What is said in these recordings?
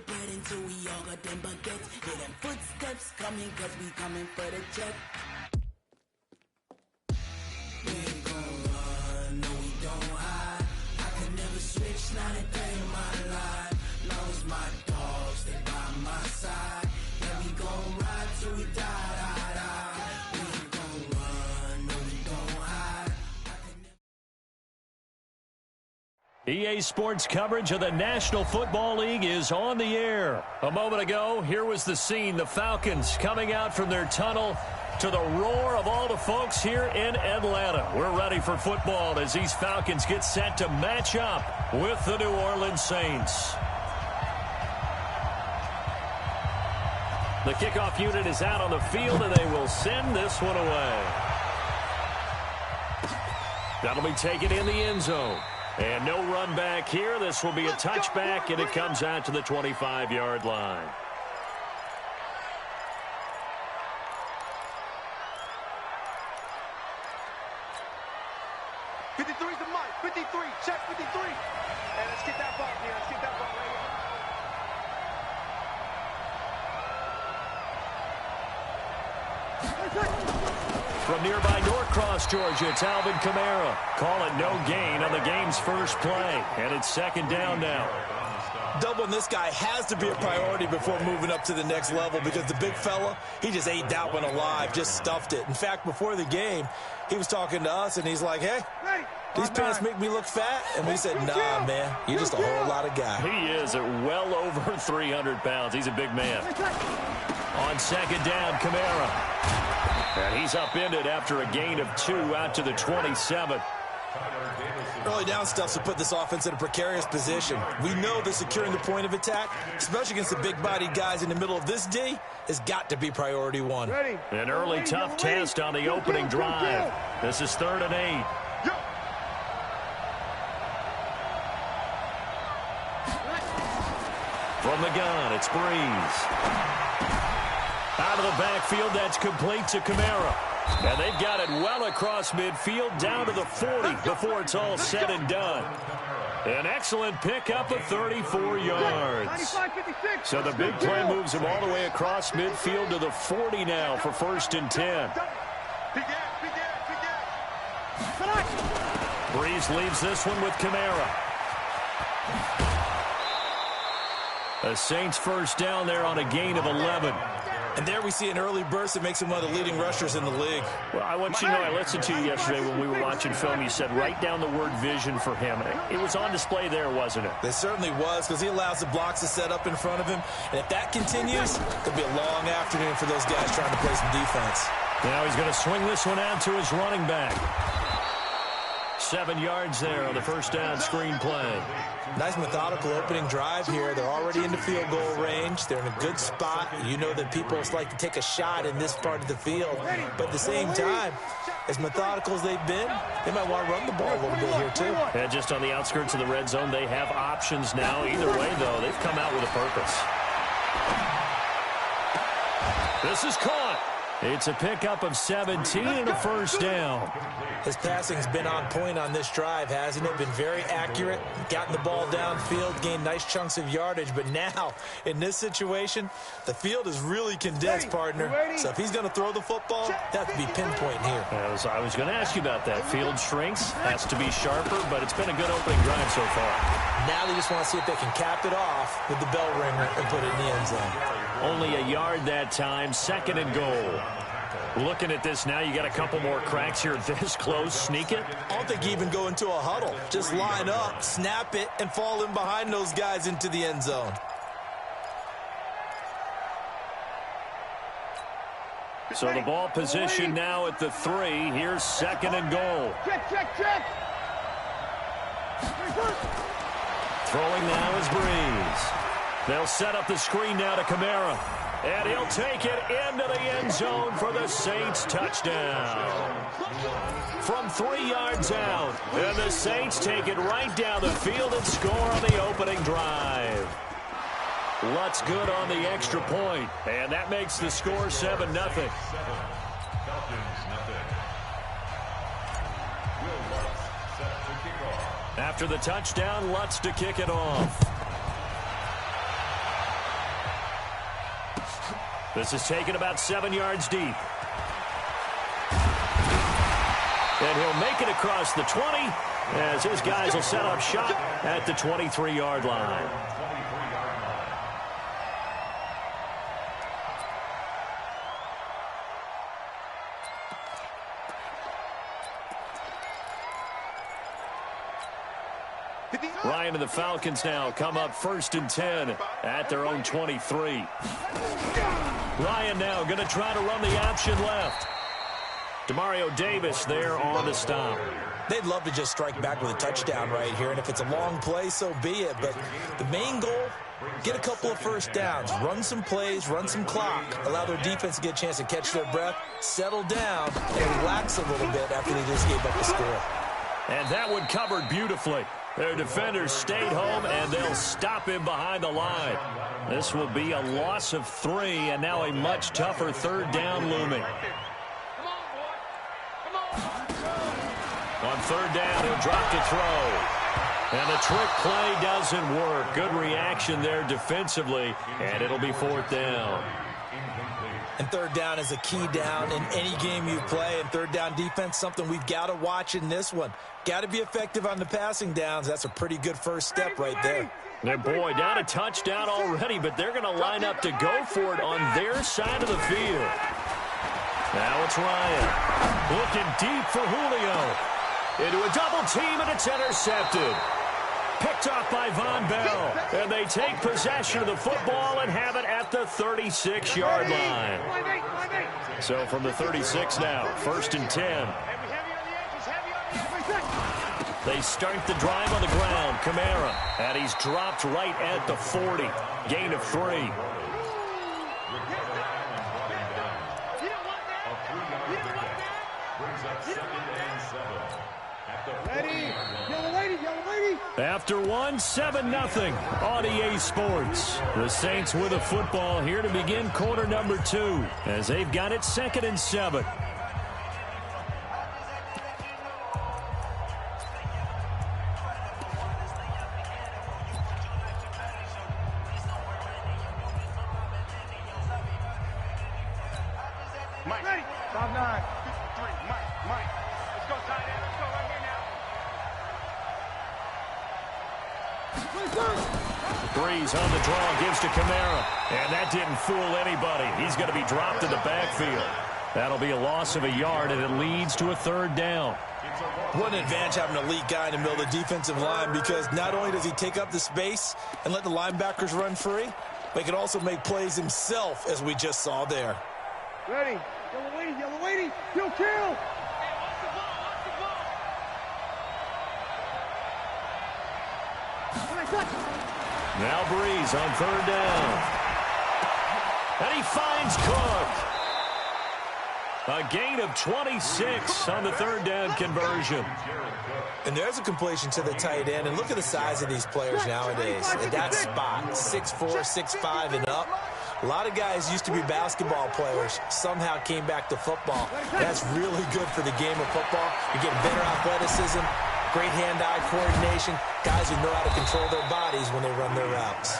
bread until we all got them baguettes. Hear them footsteps coming, cause we coming for the check. We ain't gon' run, no we don't hide. I can never switch, not a day in my life. Long as my dogs stay by my side. Yeah, we gon' ride till we die, die, die. We ain't gon' run, no we don't hide. EA Sports coverage of the National Football League is on the air. A moment ago, here was the scene. The Falcons coming out from their tunnel to the roar of all the folks here in Atlanta. We're ready for football as these Falcons get set to match up with the New Orleans Saints. The kickoff unit is out on the field, and they will send this one away. That'll be taken in the end zone. And no run back here. This will be a touchback, and it comes out to the 25-yard line. Check 53. And let's get that ball here. Let's get that ball right here. From nearby Norcross, Georgia, it's Alvin Kamara. Call it no gain on the game's first play. And it's second down now. Doubling this guy has to be a priority before moving up to the next level because the big fella, he just ate that one alive, just stuffed it. In fact, before the game, he was talking to us, and he's like, hey, these pants make me look fat. And we said, nah, man, you're just a whole lot of guy. He is at well over 300 pounds. He's a big man. On second down, Kamara. And he's upended after a gain of 2 out to the 27. Early down stuff to put this offense in a precarious position. We know that securing the point of attack, especially against the big-bodied guys in the middle of this D, has got to be priority one. An early tough test on the opening drive. This is 3rd and 8. From the gun, it's Breeze. Out of the backfield, that's complete to Kamara. And they've got it well across midfield, down to the 40 before it's all said and done. An excellent pickup of 34 yards. So the big play moves him all the way across midfield to the 40 now for 1st and 10. Breeze leaves this one with Kamara. The Saints first down there on a gain of 11. And there we see an early burst that makes him one of the leading rushers in the league. Well, I want you to know, I listened to you yesterday when we were watching film. You said write down the word vision for him. It was on display there, wasn't it? It certainly was, because he allows the blocks to set up in front of him. And if that continues, it'll be a long afternoon for those guys trying to play some defense. Now he's going to swing this one out to his running back. 7 yards there on the first down screen play. Nice methodical opening drive here. They're already into field goal range. They're in a good spot. You know that people like to take a shot in this part of the field. But at the same time, as methodical as they've been, they might want to run the ball a little bit here too. Yeah, just on the outskirts of the red zone, they have options now. Either way, though, they've come out with a purpose. This is caught. It's a pickup of 17 and a first down. His passing's been on point on this drive, hasn't it? Been very accurate, gotten the ball downfield, gained nice chunks of yardage. But now, in this situation, the field is really condensed, partner. So if he's going to throw the football, that has to be pinpoint here. I was going to ask you about that. Field shrinks, has to be sharper, but it's been a good opening drive so far. Now they just want to see if they can cap it off with the bell ringer and put it in the end zone. Only a yard that time, 2nd and goal. Looking at this now, you got a couple more cracks here this close. Sneak it? I don't think you even go into a huddle. Just line up, snap it, and fall in behind those guys into the end zone. So the ball position now at the 3. Here's 2nd and goal. Check. Throwing now is Breeze. They'll set up the screen now to Kamara. And he'll take it into the end zone for the Saints touchdown. From 3 yards out. And the Saints take it right down the field and score on the opening drive. Lutz good on the extra point. And that makes the score 7-0. After the touchdown, Lutz to kick it off. This is taken about 7 yards deep. And he'll make it across the 20 as his guys will set up shop at the 23-yard line. Ryan and the Falcons now come up 1st and 10 at their own 23. Ryan now going to try to run the option left. Demario Davis there on the stop. They'd love to just strike back with a touchdown right here, and if it's a long play, so be it. But the main goal, get a couple of first downs, run some plays, run some clock, allow their defense to get a chance to catch their breath, settle down, and relax a little bit after they just gave up the score. And that one covered beautifully. Their defenders stayed home, and they'll stop him behind the line. This will be a loss of 3, and now a much tougher 3rd down looming. On 3rd down, he'll drop to throw. And the trick play doesn't work. Good reaction there defensively, and it'll be 4th down. And 3rd down is a key down in any game you play. And 3rd down defense, something we've got to watch in this one. Got to be effective on the passing downs. That's a pretty good first step right there. And boy, down a touchdown already, but they're going to line up to go for it on their side of the field. Now it's Ryan. Looking deep for Julio. Into a double team, and it's intercepted. Picked off by Von Bell. And they take possession of the football and have it at the 36-yard line. So from the 36 now, 1st and 10. They start the drive on the ground. Kamara. And he's dropped right at the 40. Gain of 3. After 1, 7-0 on EA Sports. The Saints with a football here to begin quarter number 2 as they've got it 2nd and 7. Mike. Ready. 5-9. 3. Mike. Let's go, tight end. Let's go right here now. Breeze on the draw, gives to Kamara. And that didn't fool anybody. He's going to be dropped in the backfield. That'll be a loss of a yard, and it leads to a 3rd down. What an advantage having an elite guy in the middle of the defensive line, because not only does he take up the space and let the linebackers run free, but he can also make plays himself, as we just saw there. Ready. Yellow lady. You'll kill. Now Breeze on 3rd down. And he finds Cook. A gain of 26 on the 3rd down conversion. And there's a completion to the tight end. And look at the size of these players nowadays. At that spot, 6'4", 6'5", and up. A lot of guys used to be basketball players, somehow came back to football. That's really good for the game of football. You're getting better athleticism, great hand-eye coordination, guys who know how to control their bodies when they run their routes.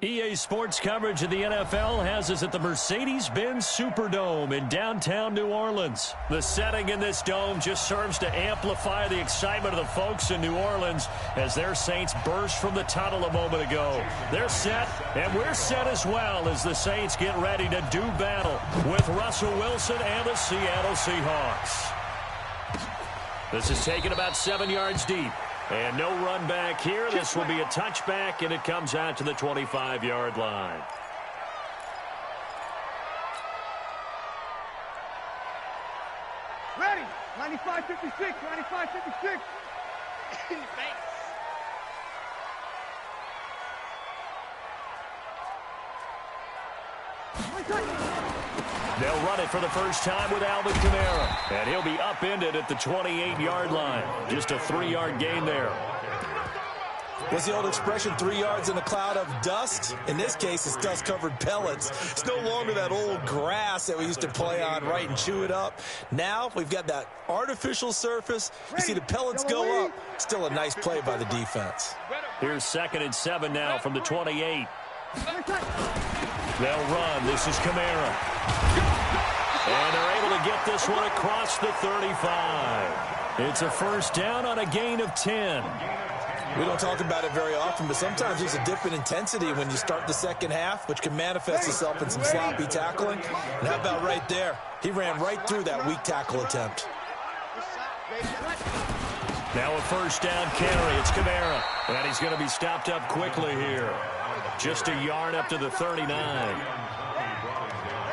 EA Sports coverage of the NFL has us at the Mercedes-Benz Superdome in downtown New Orleans. The setting in this dome just serves to amplify the excitement of the folks in New Orleans as their Saints burst from the tunnel a moment ago. They're set, and we're set as well as the Saints get ready to do battle with Russell Wilson and the Seattle Seahawks. This is taken about 7 yards deep. And no run back here. This will be a touchback, and it comes out to the 25-yard line. Ready. 95-56. 95-56. They'll run it for the first time with Alvin Kamara. And he'll be upended at the 28-yard line. Just a 3-yard gain there. What's the old expression, 3 yards in a cloud of dust? In this case, it's dust-covered pellets. It's no longer that old grass that we used to play on, right, and chew it up. Now we've got that artificial surface. You see the pellets go up. Still a nice play by the defense. Here's 2nd and 7 now from the 28. They'll run. This is Kamara. And they're able to get this one across the 35. It's a first down on a gain of 10. We don't talk about it very often, but sometimes there's a dip in intensity when you start the second half, which can manifest itself in some sloppy tackling. And how about right there? He ran right through that weak tackle attempt. Now a first down carry. It's Kamara. And he's going to be stopped up quickly here. Just a yard up to the 39.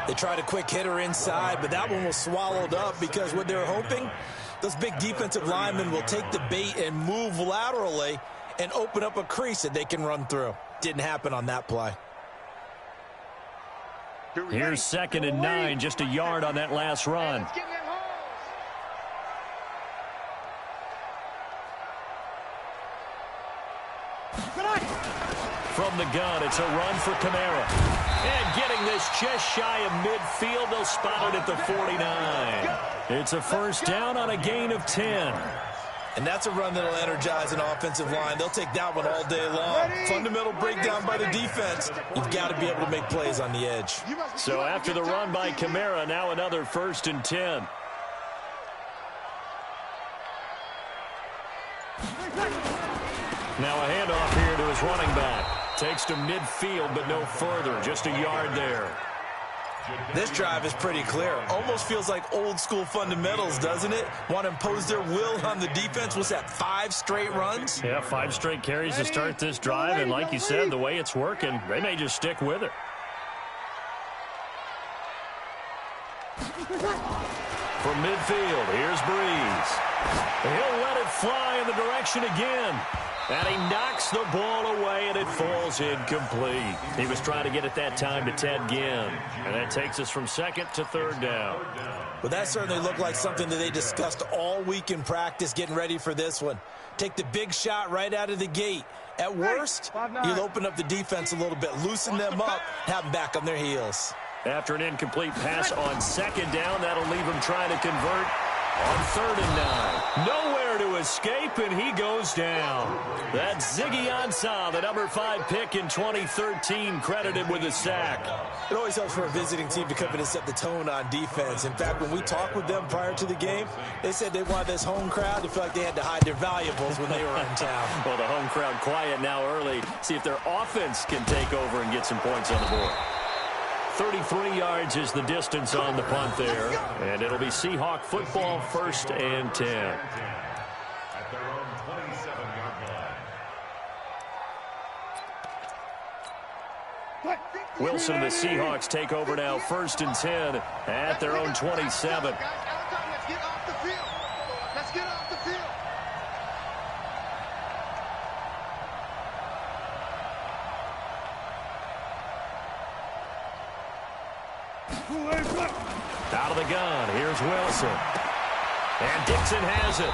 They tried a quick hitter inside, but that one was swallowed up because what they're hoping, those big defensive linemen will take the bait and move laterally and open up a crease that they can run through. Didn't happen on that play. Here's 2nd and 9, just a yard on that last run. From the gun, it's a run for Kamara. And getting this just shy of midfield, they'll spot it at the 49. It's a first down on a gain of 10. And that's a run that'll energize an offensive line. They'll take that one all day long. Fundamental breakdown by the defense. You've got to be able to make plays on the edge. So after the run by Kamara, now another 1st and 10. Now a handoff here to his running back. Takes to midfield, but no further. Just a yard there. This drive is pretty clear. Almost feels like old school fundamentals, doesn't it? Want to impose their will on the defense. What's that, 5 straight runs? Yeah, 5 straight carries to start this drive. And like you said, the way it's working, they may just stick with it. From midfield, here's Breeze. He'll let it fly in the direction again. And he knocks the ball away, and it falls incomplete. He was trying to get it that time to Ted Ginn. And that takes us from 2nd to 3rd down. Well, that certainly looked like something that they discussed all week in practice, getting ready for this one. Take the big shot right out of the gate. At worst, you'll open up the defense a little bit, loosen them up, have them back on their heels. After an incomplete pass on 2nd down, that'll leave him trying to convert on 3rd and 9. Nowhere to escape, and he goes down. That's Ziggy Ansah, the number 5 pick in 2013, credited with a sack. It always helps for a visiting team to come in and set the tone on defense. In fact, when we talked with them prior to the game, they said they wanted this home crowd to feel like they had to hide their valuables when they were in town. Well, the home crowd quiet now early. See if their offense can take over and get some points on the board. 33 yards is the distance on the punt there. And it'll be Seahawk football, 1st and 10. Wilson and the Seahawks take over now, 1st and 10 at their own 27. Let's get off the field. Let's get off the field. Out of the gun, here's Wilson. And Dixon has it.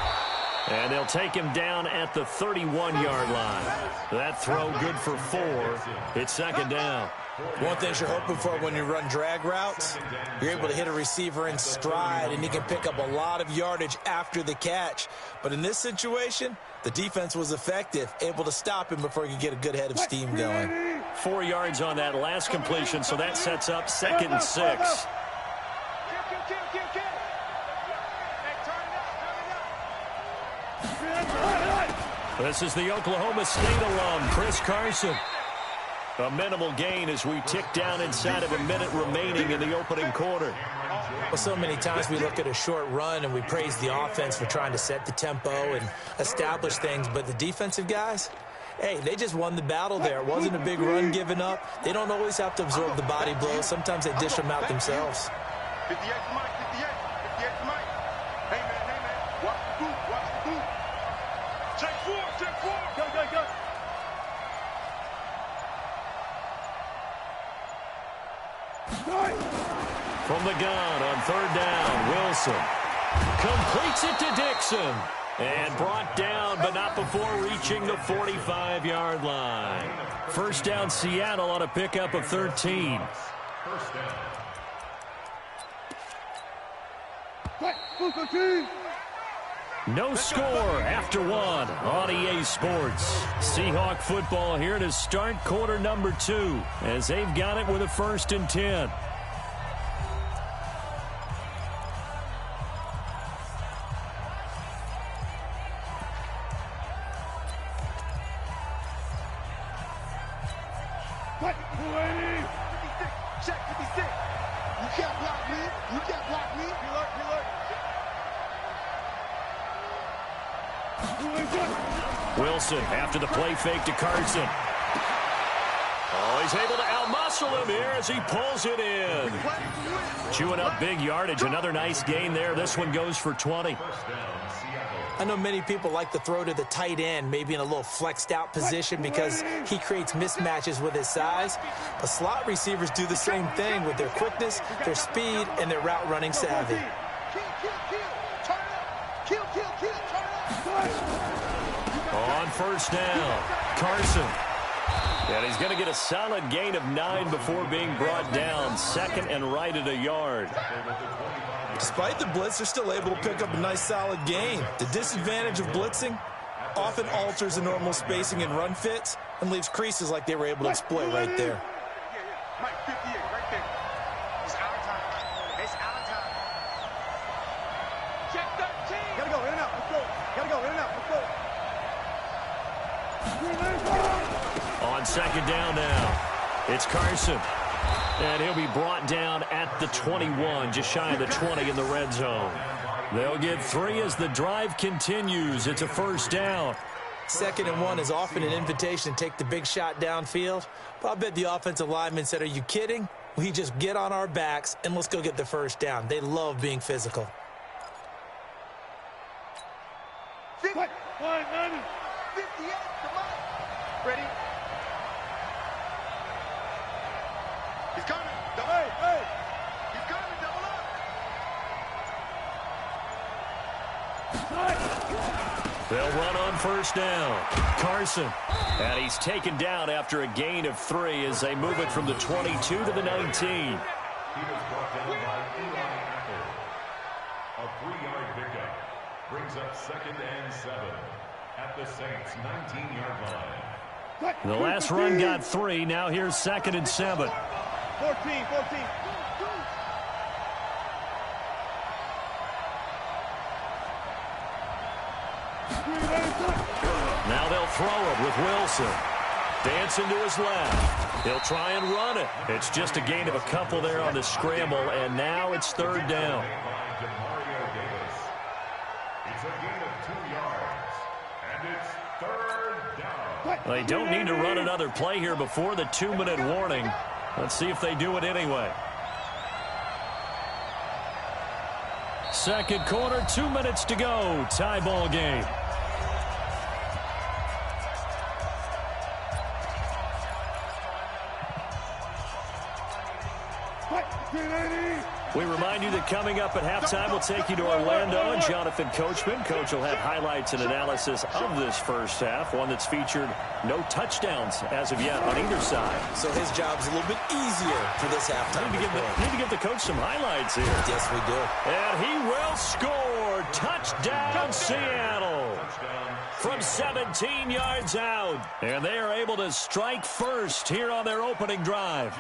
And they'll take him down at the 31-yard line. That throw good for 4. It's 2nd down. One thing you're hoping for when you run drag routes, you're able to hit a receiver in stride, and he can pick up a lot of yardage after the catch. But in this situation, the defense was effective, able to stop him before he could get a good head of steam going. 4 yards on that last completion, so that sets up 2nd and 6. This is the Oklahoma State alum, Chris Carson. A minimal gain as we tick down inside of a minute remaining in the opening quarter. Well, so many times we look at a short run and we praise the offense for trying to set the tempo and establish things, but the defensive guys, hey, they just won the battle there. It wasn't a big run given up. They don't always have to absorb the body blows. Sometimes they dish them out themselves. 58 Mike, 58 Mike. Hey, man, watch the boot. Check 4. Go. From the gun on 3rd down, Wilson completes it to Dixon. And brought down, but not before reaching the 45-yard line. First down, Seattle on a pickup of 13. No score after 1 on EA Sports. Seahawk football here to start quarter number 2 as they've got it with a 1st and 10. Check 56. You can't block me. Wilson after the play fake to Carson. Oh, he's able to outmuscle him here as he pulls it in. Chewing up big yardage. Another nice gain there. This one goes for 20. I know many people like to throw to the tight end, maybe in a little flexed out position because he creates mismatches with his size. But slot receivers do the same thing with their quickness, their speed, and their route running savvy. On 1st down, Carson. And he's going to get a solid gain of 9 before being brought down. 2nd and right at a yard. Despite the blitz, they're still able to pick up a nice solid gain. The disadvantage of blitzing often alters the normal spacing and run fits and leaves creases like they were able to exploit right there. Mike, 58, right there. It's our time. Check 13. Gotta go, in and out. Let's go. On 2nd down now, it's Carson. And he'll be brought down at the 21, just shy of the 20 in the red zone. They'll get 3 as the drive continues. It's a 1st down. 2nd and 1 is often an invitation to take the big shot downfield. But I bet the offensive lineman said, are you kidding? We just get on our backs and let's go get the 1st down. They love being physical. 58, come on. Ready? He's coming. Hey. He's coming. Double up. They'll run on 1st down. Carson. And he's taken down after a gain of 3 as they move it from the 22 to the 19. He was brought down by Eli Apple. A 3-yard pickup brings up 2nd and 7 at the Saints' 19-yard line. The last run got 3. Now here's 2nd and 7. 14. Now they'll throw it with Wilson. Dancing to his left. He'll try and run it. It's just a gain of a couple there on the scramble, and now it's 3rd down. It's a gain of 2 yards, and it's 3rd down. They don't need to run another play here before the 2-minute warning. Let's see if they do it anyway. 2nd quarter, 2 minutes to go. Tie ball game. We remind you that coming up at halftime, we'll take you to Orlando and Jonathan Coachman. Coach will have highlights and analysis of this first half, one that's featured no touchdowns as of yet on either side. So his job's a little bit easier for this halftime. Need to give the coach some highlights here. Yes, we do. And he will score. Touchdown, Seattle. From 17 yards out. And they are able to strike first here on their opening drive.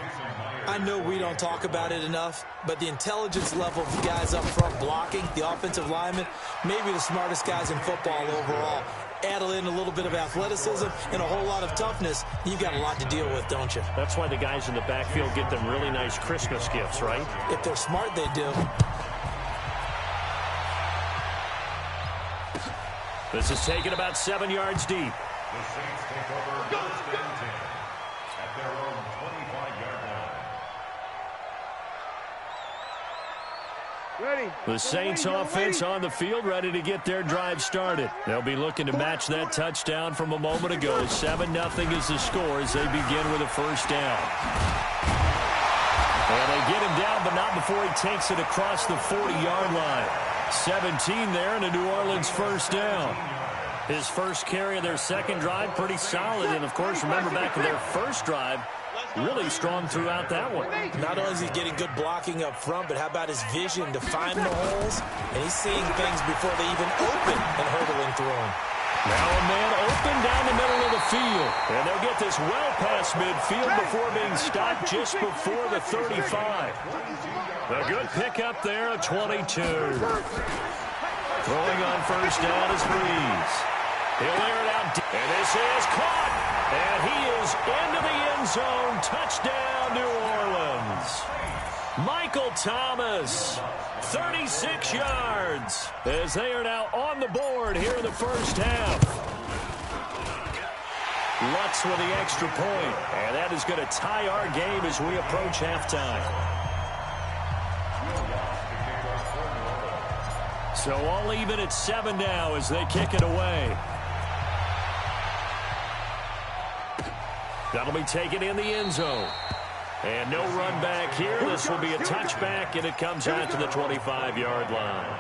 I know we don't talk about it enough, but the intelligence level of the guys up front blocking, the offensive linemen, maybe the smartest guys in football overall. Add in a little bit of athleticism and a whole lot of toughness, you've got a lot to deal with, don't you? That's why the guys in the backfield get them really nice Christmas gifts, right? If they're smart, they do. This is taken about 7 yards deep. The Saints take over first and 10 at their own 25-yard line. Ready. The Saints offense on the field, ready to get their drive started. They'll be looking to match that touchdown from a moment ago. 7-0 is the score as they begin with a first down. And they get him down, but not before he takes it across the 40-yard line. 17 there and a New Orleans first down. His first carry of their second drive, pretty solid. And, of course, remember back to their first drive, really strong throughout that one. Not only is he getting good blocking up front, but how about his vision to find the holes? And he's seeing things before they even open and hurdling through them. Now a man open down the middle of the field. And they'll get this well past midfield before being stopped just before the 35. A good pickup there at 22. Throwing on first down is Breeze. He'll air it out. And this is caught. And he is into the end zone. Touchdown, New Orleans. Michael Thomas, 36 yards, as they are now on the board here in the first half. Lutz with the extra point, and that is going to tie our game as we approach halftime. So all even at 7 now as they kick it away. That'll be taken in the end zone. And no run back here. This will be a touchback, and it comes out to the 25-yard line.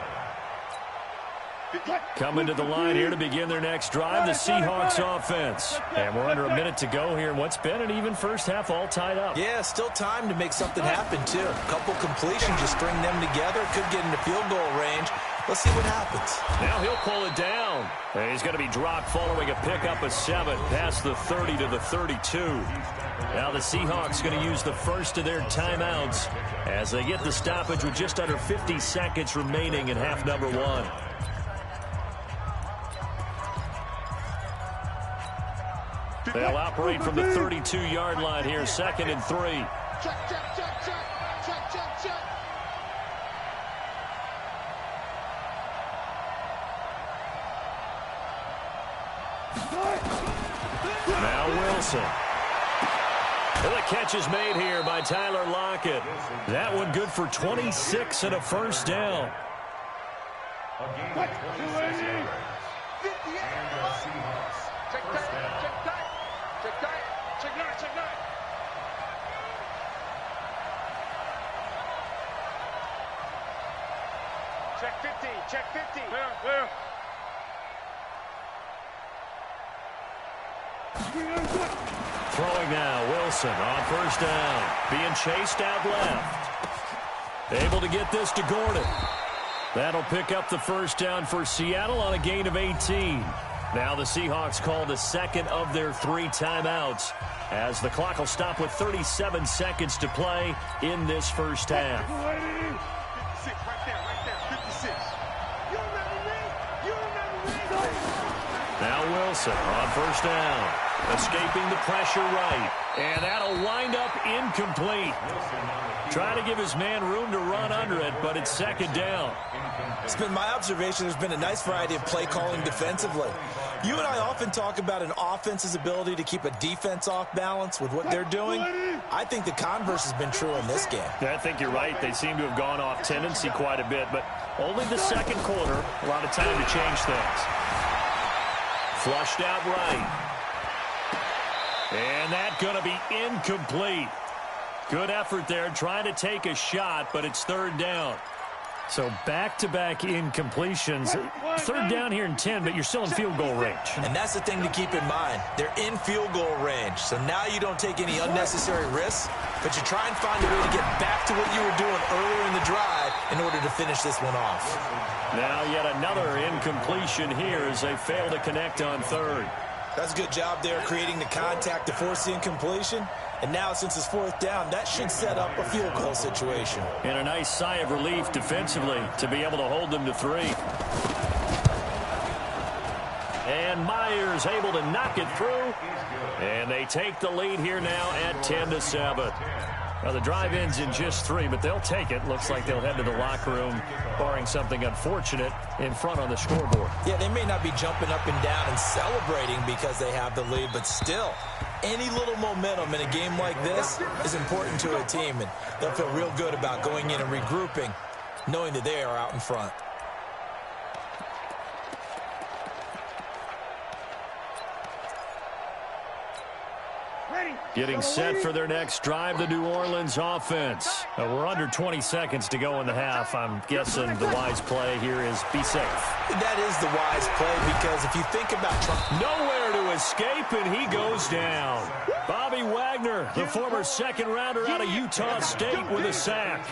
Coming to the line here to begin their next drive, the Seahawks offense. And we're under a minute to go here in what's been an even first half, all tied up. Yeah, still time to make something happen, too. A couple completions, just string them together. Could get into field goal range. Let's see what happens. Now he'll pull it down. And he's going to be dropped following a pickup of 7 past the 30 to the 32. Now the Seahawks going to use the first of their timeouts as they get the stoppage with just under 50 seconds remaining in half number 1. They'll operate from the 32-yard line here, 2nd and 3. Check, check, check, check, check, check, check. Now Wilson. And the catch is made here by Tyler Lockett. That one good for 26 and a first down. A game of 26 yards. And the Seahawks Check first tight, down. check tight, check tight, check nine, check nine. Check 50, check 50. Where? Throwing now, Wilson on first down. Being chased out left. Able to get this to Gordon. That'll pick up the first down for Seattle on a gain of 18. Now the Seahawks call the second of their 3 timeouts as the clock will stop with 37 seconds to play in this first half. 56, right there, 56. You remember me? You remember me? Now Wilson on first down. Escaping the pressure right. And that'll wind up incomplete. Trying to give his man room to run under it, but it's second down. It's been my observation there's been a nice variety of play calling defensively. You and I often talk about an offense's ability to keep a defense off balance with what they're doing. I think the converse has been true in this game. I think you're right. They seem to have gone off tendency quite a bit, but only the second quarter. A lot of time to change things. Flushed out right. And that's going to be incomplete. Good effort there, trying to take a shot, but it's third down. So back-to-back incompletions. Third down here in 10, but you're still in field goal range. And that's the thing to keep in mind. They're in field goal range. So now you don't take any unnecessary risks, but you try and find a way to get back to what you were doing earlier in the drive in order to finish this one off. Now yet another incompletion here as they fail to connect on third. That's a good job there creating the contact to force the incompletion. And now, since it's fourth down, that should set up a field goal situation. And a nice sigh of relief defensively to be able to hold them to 3. And Myers able to knock it through. And they take the lead here now at 10-7. Well, the drive ends in just 3, but they'll take it. Looks like they'll head to the locker room, barring something unfortunate, in front on the scoreboard. Yeah, they may not be jumping up and down and celebrating because they have the lead, but still, any little momentum in a game like this is important to a team, and they'll feel real good about going in and regrouping, knowing that they are out in front. Getting set for their next drive, the New Orleans offense. We're under 20 seconds to go in the half. I'm guessing the wise play here is be safe. That is the wise play because if you think about nowhere to escape, and he goes down. Bobby Wagner, the former second-rounder out of Utah State, with a sack.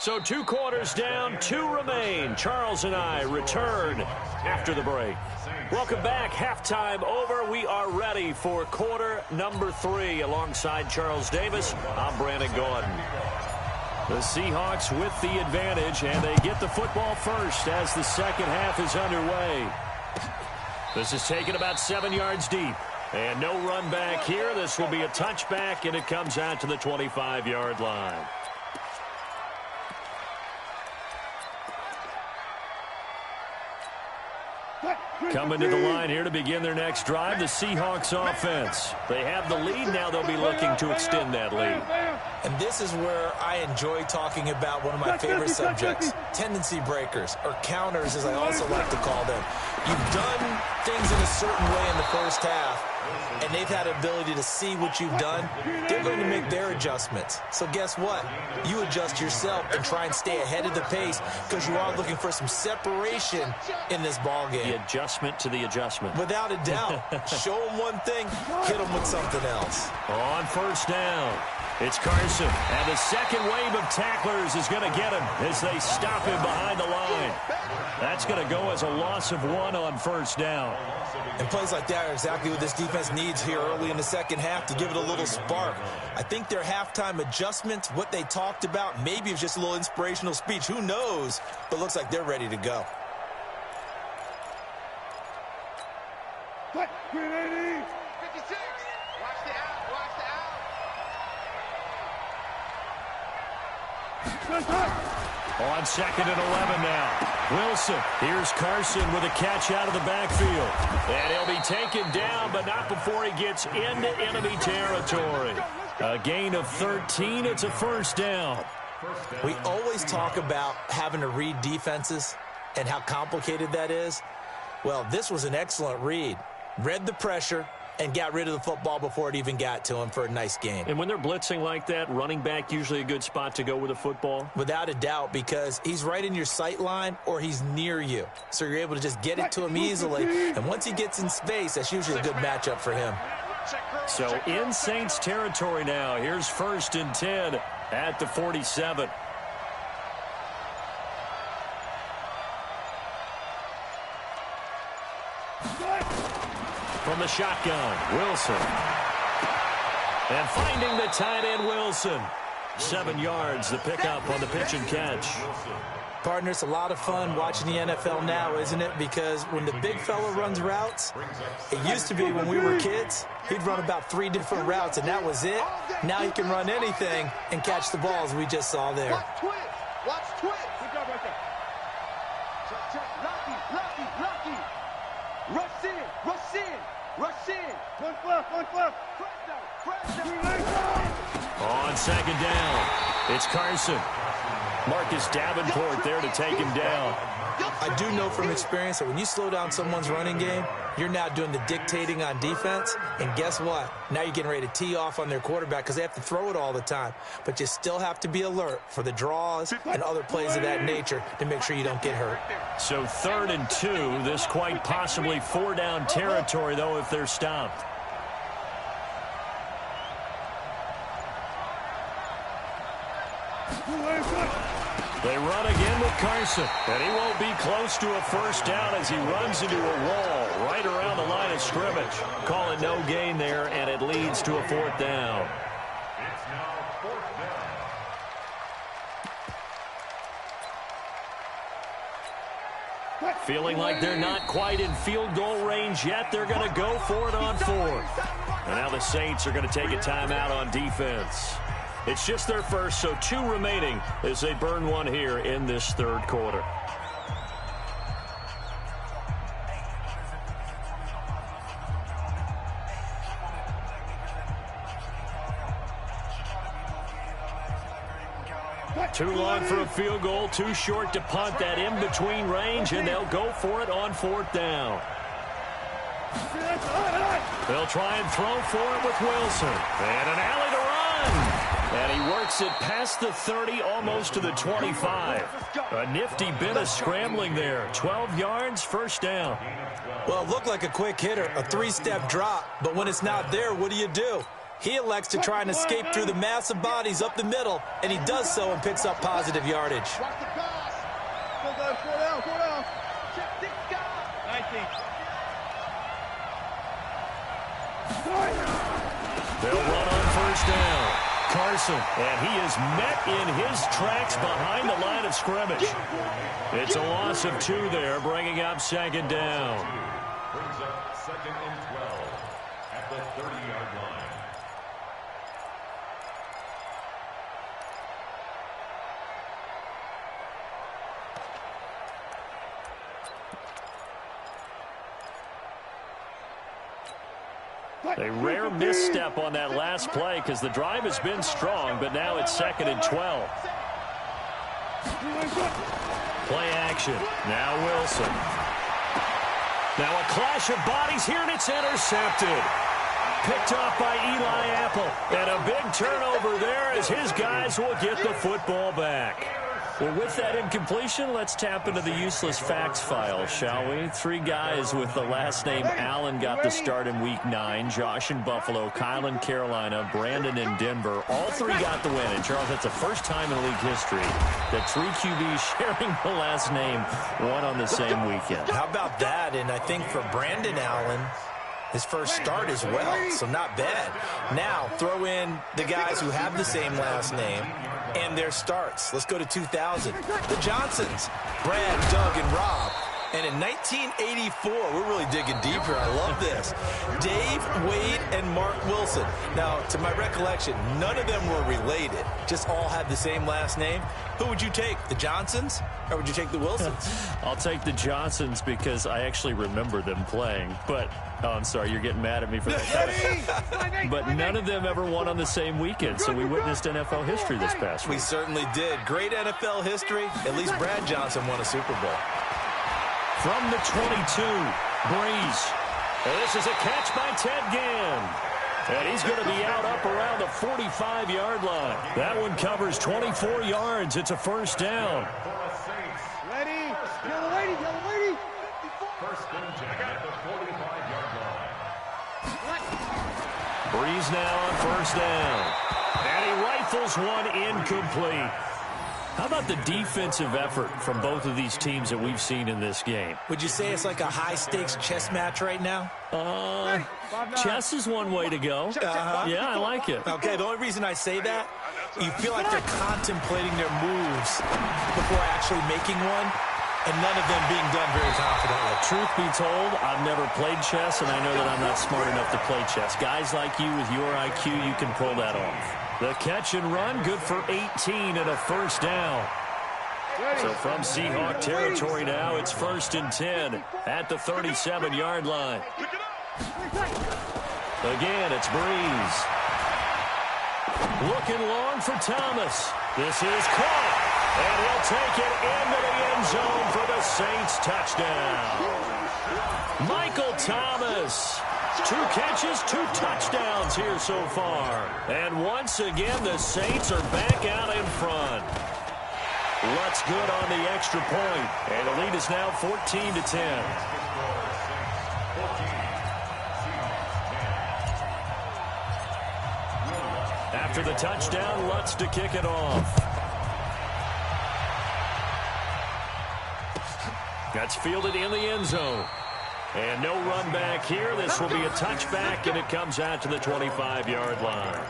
So 2 quarters down, 2 remain. Charles and I return after the break. Welcome back. Halftime over. We are ready for quarter number 3. Alongside Charles Davis, I'm Brandon Gordon. The Seahawks with the advantage, and they get the football first as the second half is underway. This is taken about 7 yards deep. And no run back here. This will be a touchback, and it comes out to the 25-yard line. Coming to the line here to begin their next drive, the Seahawks offense. They have the lead. Now they'll be looking to extend that lead. And this is where I enjoy talking about one of my favorite subjects, tendency breakers, or counters as I also like to call them. You've done things in a certain way in the first half, and they've had the ability to see what you've done. They're going to make their adjustments. So guess what? You adjust yourself and try and stay ahead of the pace because you are looking for some separation in this ball game. The adjustment to the adjustment. Without a doubt. Show them one thing, hit them with something else. On first down, it's Carson. And the second wave of tacklers is going to get him as they stop him behind the line. That's going to go as a loss of 1 on first down. And plays like that are exactly what this defense needs here early in the second half to give it a little spark. I think their halftime adjustments, what they talked about, maybe it's just a little inspirational speech. Who knows? But looks like they're ready to go. What? 56. Watch the out. Watch the out. On 2nd and 11 now. Wilson, here's Carson with a catch out of the backfield. And he'll be taken down, but not before he gets into enemy territory. A gain of 13. It's a first down. We always talk about having to read defenses and how complicated that is. Well, this was an excellent read. Read the pressure and got rid of the football before it even got to him for a nice game. And when they're blitzing like that, running back usually a good spot to go with a football? Without a doubt, because he's right in your sight line or he's near you. So you're able to just get it to him easily. And once he gets in space, that's usually a good matchup for him. So in Saints territory now. Here's 1st and 10 at the 47. From the shotgun, Wilson. And finding the tight end, Wilson. 7 yards, the pickup on the pitch and catch. Partner, it's a lot of fun watching the NFL now, isn't it? Because when the big fella runs routes, it used to be when we were kids, he'd run about 3 different routes, and that was it. Now he can run anything and catch the balls we just saw there. Watch twist. Good job right there. Check. Lucky. Rush in. One fluff. Crash down. On 2nd down, it's Carson. Marcus Davenport there to take him down. I do know from experience that when you slow down someone's running game, you're now doing the dictating on defense. And guess what? Now you're getting ready to tee off on their quarterback because they have to throw it all the time. But you still have to be alert for the draws and other plays of that nature to make sure you don't get hurt. So 3rd and 2. This quite possibly 4-down territory, though, if they're stopped. They run again with Carson, and he won't be close to a first down as he runs into a wall right around the line of scrimmage. Call it no gain there, and it leads to a 4th down. It's now 4th down. Feeling like they're not quite in field goal range yet, they're going to go for it on 4th. And now the Saints are going to take a timeout on defense. It's just their first, so 2 remaining as they burn one here in this 3rd quarter. Too long for a field goal, too short to punt that in-between range, and they'll go for it on 4th down. They'll try and throw for it with Wilson. And an alley to run. And he works it past the 30, almost to the 25. A nifty bit of scrambling there. 12 yards, first down. Well, it looked like a quick hitter, a 3-step drop. But when it's not there, what do? He elects to try and escape through the massive bodies up the middle, and he does so and picks up positive yardage. Watch the pass. Go down. Check this guy. 19. They'll run on first down. Carson, and he is met in his tracks behind the line of scrimmage. It's a loss of 2 there, bringing up 2nd down. Brings up 2nd and 12 at the 30-yard line. A rare misstep on that last play because the drive has been strong, but now it's 2nd and 12. Play action. Now Wilson. Now a clash of bodies here, and it's intercepted. Picked off by Eli Apple. And a big turnover there as his guys will get the football back. Well, with that incompletion, let's tap into the useless facts file, shall we? 3 guys with the last name Allen got the start in Week 9. Josh in Buffalo, Kyle in Carolina, Brandon in Denver. All 3 got the win. And, Charles, that's the first time in league history that 3 QBs sharing the last name won on the same weekend. How about that? And I think for Brandon Allen, his first start as well, so not bad. Now, throw in the guys who have the same last name and their starts. Let's go to 2000. The Johnsons, Brad, Doug, and Rob. And in 1984, we're really digging deep here. I love this. Dave, Wade, and Mark Wilson. Now, to my recollection, none of them were related. Just all had the same last name. Who would you take, the Johnsons, or would you take the Wilsons? I'll take the Johnsons because I actually remember them playing. But, oh, I'm sorry, you're getting mad at me for that. But none of them ever won on the same weekend, so we witnessed NFL history this past week. We certainly did. Great NFL history. At least Brad Johnson won a Super Bowl. From the 22, Breeze. And this is a catch by Ted Ginn. And he's going to be out up around the 45-yard line. That one covers 24 yards. It's a first down. Ready? Yellow lady. First and 10 at the 45-yard line. Breeze now on first down. And he rifles one incomplete. How about the defensive effort from both of these teams that we've seen in this game? Would you say it's like a high-stakes chess match right now? Chess is one way to go. Yeah, I like it. Okay, the only reason I say that, you feel like they're contemplating their moves before actually making one, and none of them being done very confidently. Truth be told, I've never played chess, and I know that I'm not smart enough to play chess. Guys like you with your IQ, you can pull that off. The catch and run, good for 18 and a first down. So from Seahawk territory now, it's first and 10 at the 37-yard line. Again, it's Breeze. Looking long for Thomas. This is caught. And he'll take it into the end zone for the Saints touchdown. Michael Thomas. 2 catches, 2 touchdowns here so far. And once again, the Saints are back out in front. Lutz good on the extra point. And the lead is now 14-10. After the touchdown, Lutz to kick it off. That's fielded in the end zone. And no run back here. This will be a touchback, and it comes out to the 25-yard line.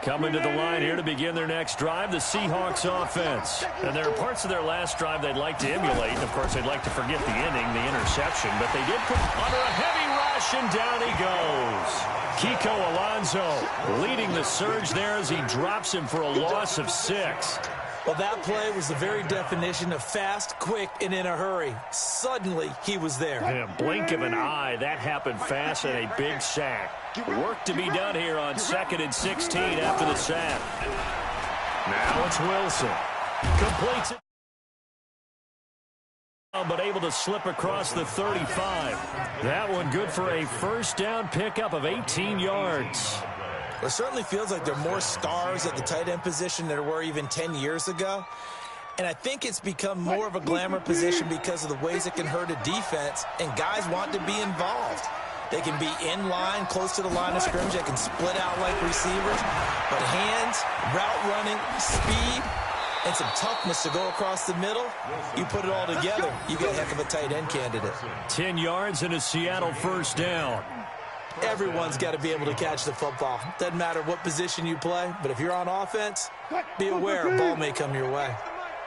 Coming to the line here to begin their next drive, the Seahawks offense. And there are parts of their last drive they'd like to emulate. And, of course, they'd like to forget the inning, the interception. But they did put under a heavy rush, and down he goes. Kiko Alonso leading the surge there as he drops him for a loss of 6. Well, that play was the very definition of fast, quick, and in a hurry. Suddenly, he was there. In a blink of an eye, that happened fast and a big sack. Work to be done here on 2nd and 16 after the sack. Now it's Wilson. Completes it. But able to slip across the 35. That one good for a first down pickup of 18 yards. It certainly feels like there are more stars at the tight end position than there were even 10 years ago. And I think it's become more of a glamour position because of the ways it can hurt a defense, and guys want to be involved. They can be in line, close to the line of scrimmage. They can split out like receivers. But hands, route running, speed, and some toughness to go across the middle, you put it all together, you get a heck of a tight end candidate. 10 yards and a Seattle first down. Everyone's got to be able to catch the football. Doesn't matter what position you play, but if you're on offense, be aware a ball may come your way.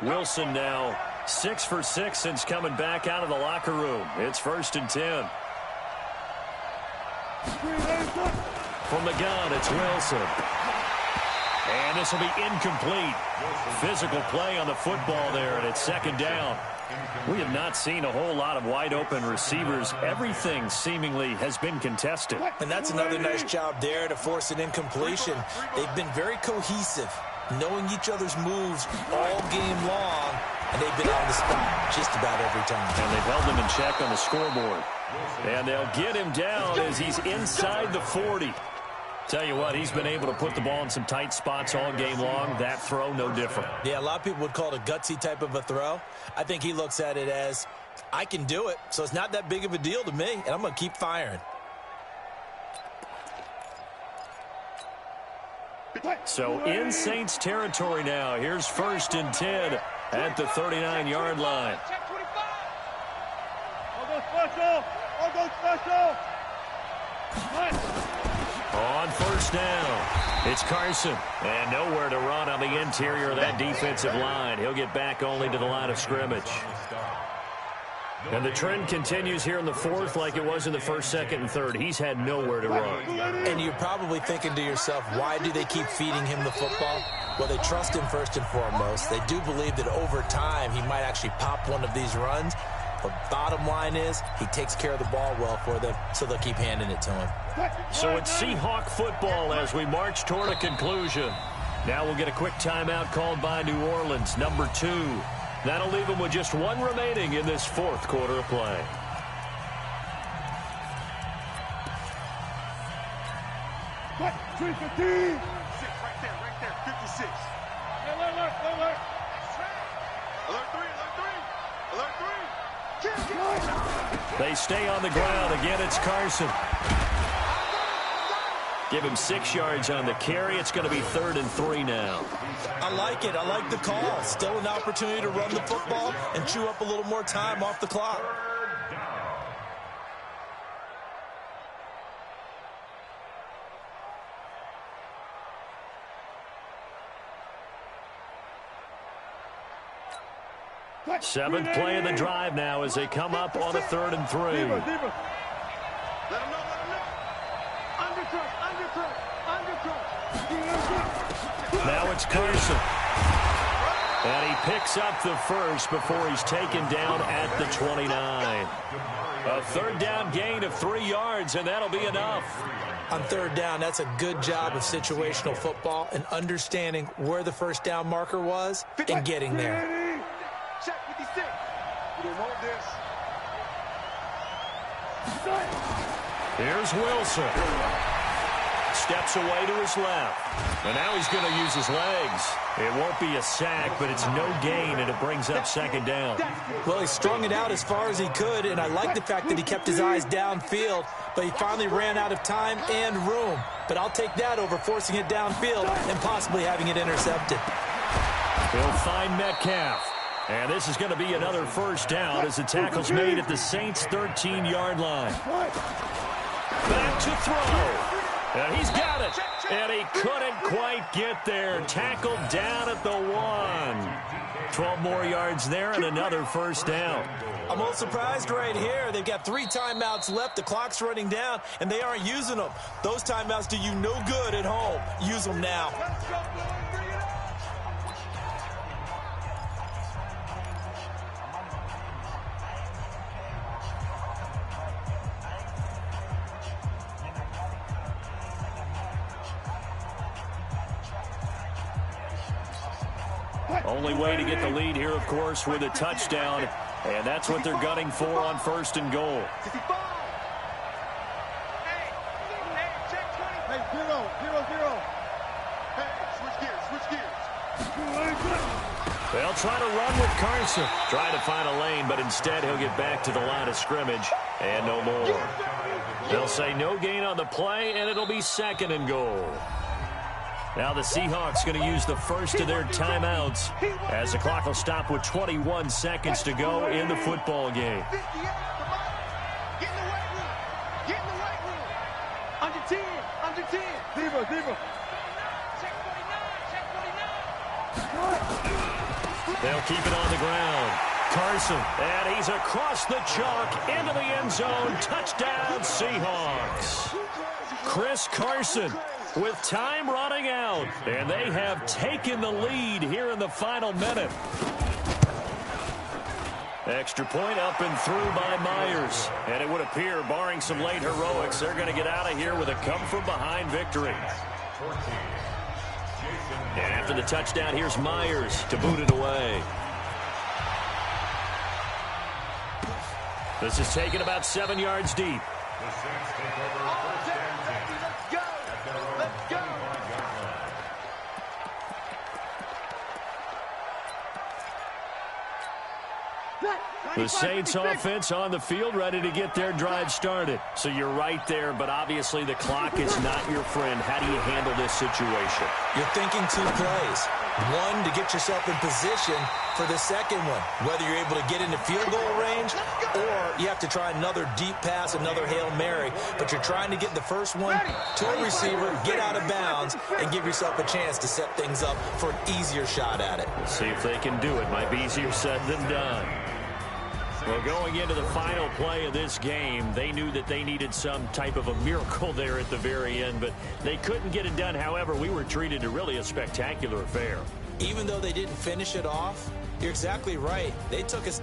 Wilson now 6 for 6 since coming back out of the locker room. It's 1st and 10. From the gun, it's Wilson. And this will be incomplete. Physical play on the football there, and it's 2nd down. We have not seen a whole lot of wide-open receivers. Everything seemingly has been contested. And that's another nice job there to force an incompletion. They've been very cohesive, knowing each other's moves all game long, and they've been on the spot just about every time. And they've held him in check on the scoreboard. And they'll get him down as he's inside the 40. Tell you what, he's been able to put the ball in some tight spots all game long. That throw, no different. Yeah, a lot of people would call it a gutsy type of a throw. I think he looks at it as, I can do it, so it's not that big of a deal to me, and I'm going to keep firing. So in Saints territory now. Here's 1st and 10 at the 39-yard line. I'll go special. I'll go special. On 1st down, it's Carson. And nowhere to run on the interior of that defensive line. He'll get back only to the line of scrimmage. And the trend continues here in the 4th like it was in the 1st, 2nd, and 3rd. He's had nowhere to run. And you're probably thinking to yourself, why do they keep feeding him the football? Well, they trust him first and foremost. They do believe that over time he might actually pop one of these runs. But bottom line is, he takes care of the ball well for them, so they'll keep handing it to him. So it's Seahawk football as we march toward a conclusion. Now we'll get a quick timeout called by New Orleans, number 2. That'll leave them with just 1 remaining in this 4th quarter of play. What? 315. Right there, 56. Alert. Alert 3. They stay on the ground. Again, it's Carson. Give him 6 yards on the carry. It's going to be 3rd and 3 now. I like it. I like the call. Still an opportunity to run the football and chew up a little more time off the clock. Seventh play of the drive now as they come up on a 3rd and 3. Let him know. Undercut. Now it's Carson. And he picks up the first before he's taken down at the 29. A third down gain of 3 yards, and that'll be enough. On third down, that's a good job of situational football and understanding where the first down marker was and getting there. Check 56. We don't want this. Here's Wilson. Steps away to his left. And now he's going to use his legs. It won't be a sack, but it's no gain, and it brings up second down. Well, he strung it out as far as he could, and I like the fact that he kept his eyes downfield, but he finally ran out of time and room. But I'll take that over forcing it downfield and possibly having it intercepted. He'll find Metcalf. And this is going to be another first down as the tackle's made at the Saints' 13-yard line. Back to throw. And he's got it. And he couldn't quite get there. Tackled down at the 1. 12 more yards there and another first down. I'm a little surprised right here. They've got 3 timeouts left. The clock's running down, and they aren't using them. Those timeouts do you no good at home. Use them now. Only way to get the lead here, of course, with a touchdown. And that's what they're gunning for on first and goal. Hey, check 20. Hey, 0-0-0. Hey, switch gears. They'll try to run with Carson. Try to find a lane, but instead he'll get back to the line of scrimmage and no more. They'll say no gain on the play, and it'll be second and goal. Now the Seahawks going to use the first of their timeouts as the clock will stop with 21 seconds to go in the football game. Get in the weight room. Get in the weight room. Under 10. Under 10. Zebra. Check 49. They'll keep it on the ground. Carson, and he's across the chalk into the end zone. Touchdown, Seahawks. Chris Carson with time running out, and they have taken the lead here in the final minute. Extra point up and through by Myers, and it would appear, barring some late heroics, they're going to get out of here with a come-from-behind victory. And after the touchdown, here's Myers to boot it away. This is taken about 7 yards deep. The Saints take over first and 10. Let's go. Let's go. The Saints offense on the field, ready to get their drive started. So you're right there, but obviously the clock is not your friend. How do you handle this situation? You're thinking 2 plays. One, to get yourself in position for the second one, whether you're able to get into field goal range or you have to try another deep pass, another Hail Mary. But you're trying to get the first one to a receiver, get out of bounds, and give yourself a chance to set things up for an easier shot at it. We'll see if they can do it. Might be easier said than done. Well, going into the final play of this game, they knew that they needed some type of a miracle there at the very end, but they couldn't get it done. However, we were treated to really a spectacular affair. Even though they didn't finish it off, you're exactly right. They took us.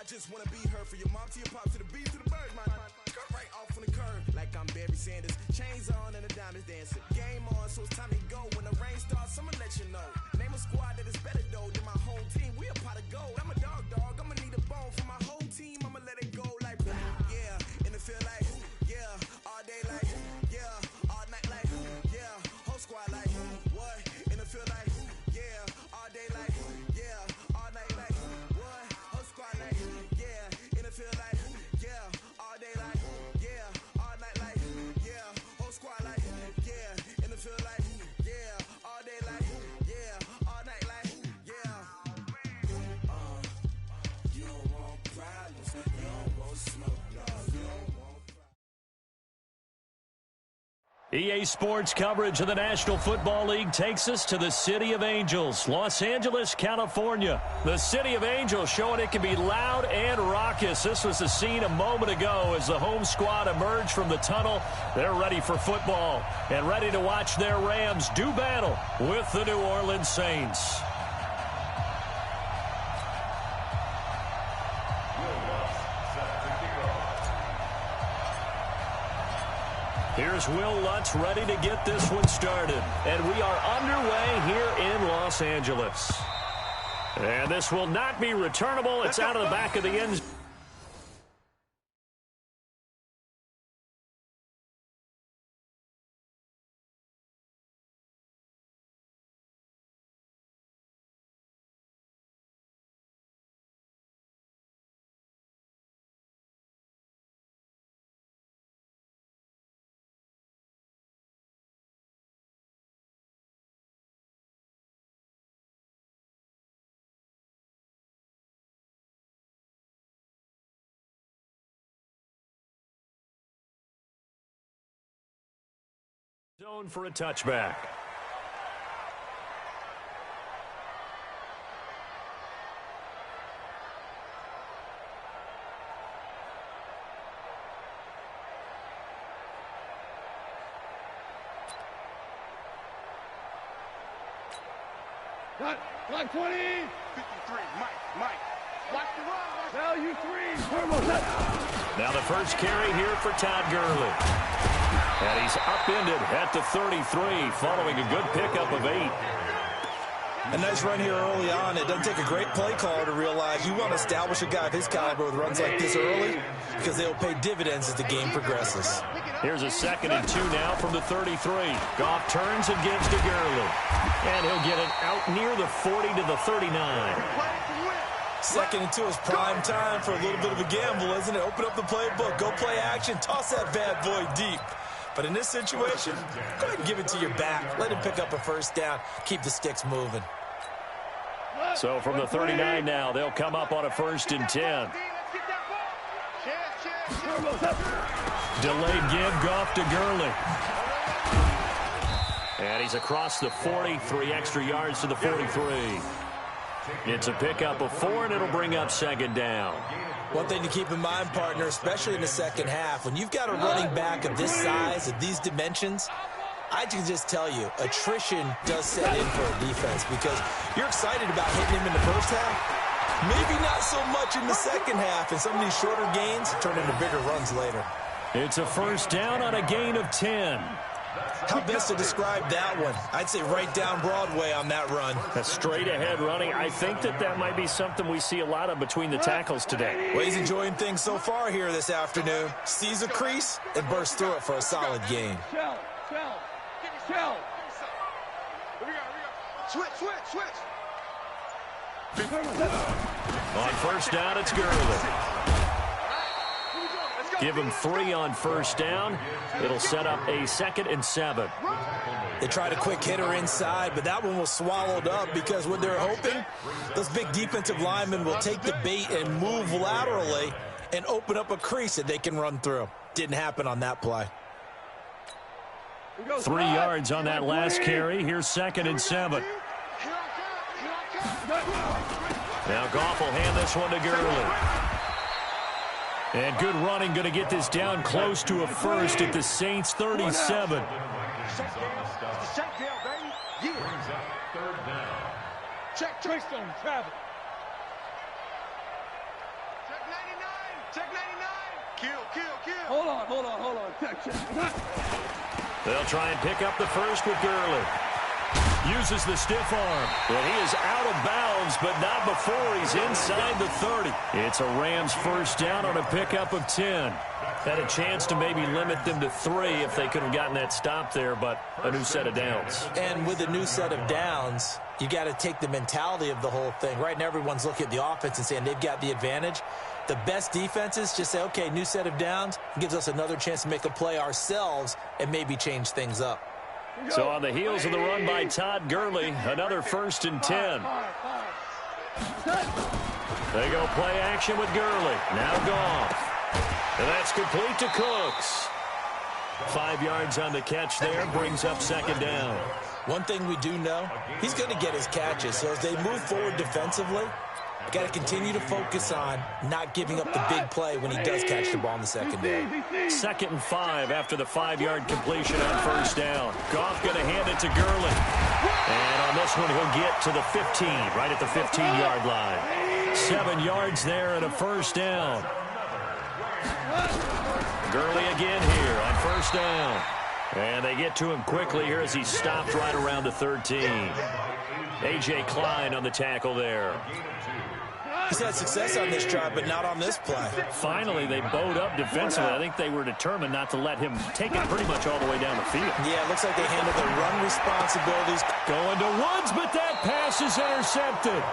Just wanna be her for your mom to your pop to the beat to the birds, man. Cut right off on the curb like I'm Barry Sanders. Chains on and the diamonds dancing. Game on, so it's time to go. When the rain starts, I'ma let you know. Name a squad that is better though than my whole team. We a pot of gold. I'm a dog. I'ma need a bone for my whole team. I'ma let it go like, yeah. In the field like, yeah. All day like, yeah. All night like, yeah. Whole squad like, what? In the field like, yeah. All day like, yeah. All night like, what? Whole squad like, yeah. In the field like, yeah. All day like, yeah. All night like, yeah. Whole squad like, yeah. In the field like, yeah. All day like, yeah. All night like, yeah. You don't want problems. You don't want smoke. No, you don't want EA Sports coverage of the National Football League takes us to the City of Angels, Los Angeles, California. The City of Angels showing it can be loud and raucous. This was the scene a moment ago as the home squad emerged from the tunnel. They're ready for football and ready to watch their Rams do battle with the New Orleans Saints. Here's Will Lutz ready to get this one started. And we are underway here in Los Angeles. And this will not be returnable. It's out of the back of the end zone. Zone for a touchback. Got 20. 53, Mike. Watch the run. Now you three. Now the first carry here for Todd Gurley. And he's upended at the 33 following a good pickup of 8. A nice run here early on. It doesn't take a great play caller to realize you want to establish a guy of his caliber with runs like this early because they'll pay dividends as the game progresses. Here's a 2nd and 2 now from the 33. Goff turns and gives to Gurley. And he'll get it out near the 40 to the 39. 2nd and 2 is prime time for a little bit of a gamble, isn't it? Open up the playbook, go play action, toss that bad boy deep. But in this situation, go ahead and give it to your back. Let him pick up a first down. Keep the sticks moving. So from the 39 now, they'll come up on a 1st and 10. Delayed give, Goff to Gurley. And he's across the 40, 3 extra yards to the 43. It's a pickup of 4, and it'll bring up 2nd down. One thing to keep in mind, partner, especially in the second half, when you've got a running back of this size, of these dimensions, I can just tell you, attrition does set in for a defense because you're excited about hitting him in the first half. Maybe not so much in the second half, and some of these shorter gains turn into bigger runs later. It's a 1st down on a gain of 10. How best to describe that one? I'd say right down Broadway on that run. A straight-ahead running. I think that might be something we see a lot of between the tackles today. Well, he's enjoying things so far here this afternoon. Sees a crease and bursts through it for a solid gain. Shell. Switch. On 1st down, it's Gurley. Give him 3 on 1st down. It'll set up a 2nd and 7. They tried a quick hitter inside, but that one was swallowed up because what they're hoping, those big defensive linemen will take the bait and move laterally and open up a crease that they can run through. Didn't happen on that play. 3 yards on that last carry. Here's 2nd and 7. Now Goff will hand this one to Gurley. And good running, going to get this down close to a 1st at the Saints' 37. Check Treystone, travel. Check 99. Hold on. Check. They'll try and pick up the first with Gurley. Uses the stiff arm. But he is out of bounds, but not before he's inside the 30. It's a Rams first down on a pickup of 10. Had a chance to maybe limit them to 3 if they could have gotten that stop there, but a new set of downs. And with a new set of downs, you got to take the mentality of the whole thing. Right now, everyone's looking at the offense and saying they've got the advantage. The best defenses just say, okay, new set of downs, gives us another chance to make a play ourselves and maybe change things up. So on the heels of the run by Todd Gurley, another 1st and 10. They go play action with Gurley. Now Goff. And that's complete to Cooks. 5 yards on the catch there, brings up 2nd down. One thing we do know, he's going to get his catches. So as they move forward defensively, got to continue to focus on not giving up the big play when he does catch the ball in the secondary. 2nd and 5 after the 5-yard completion on 1st down. Goff going to hand it to Gurley. And on this one, he'll get to the 15, right at the 15-yard line. 7 yards there and a 1st down. Gurley again here on 1st down. And they get to him quickly here as he stopped right around the 13. A.J. Klein on the tackle there. He's had success on this drive, but not on this play. Finally, they bowed up defensively. I think they were determined not to let him take it pretty much all the way down the field. Yeah, it looks like they handled their run responsibilities. Going to Woods, but that pass is intercepted.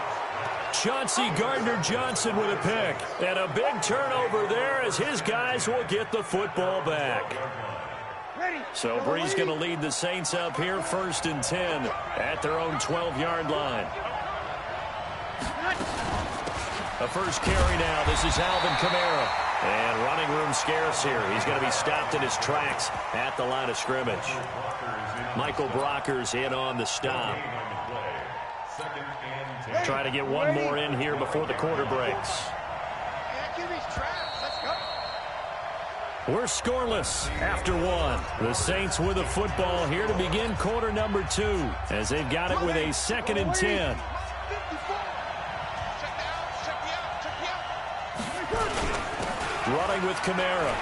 Chauncey Gardner-Johnson with a pick. And a big turnover there as his guys will get the football back. So Brees going to lead the Saints up here, 1st and 10 at their own 12-yard line. A first carry now. This is Alvin Kamara. And running room scarce here. He's going to be stopped in his tracks at the line of scrimmage. Michael Brockers in on the stop. Try to get one more in here before the quarter breaks. We're scoreless after 1. The Saints with a football here to begin quarter number 2 as they've got it with a 2nd and 10. Running with Kamara.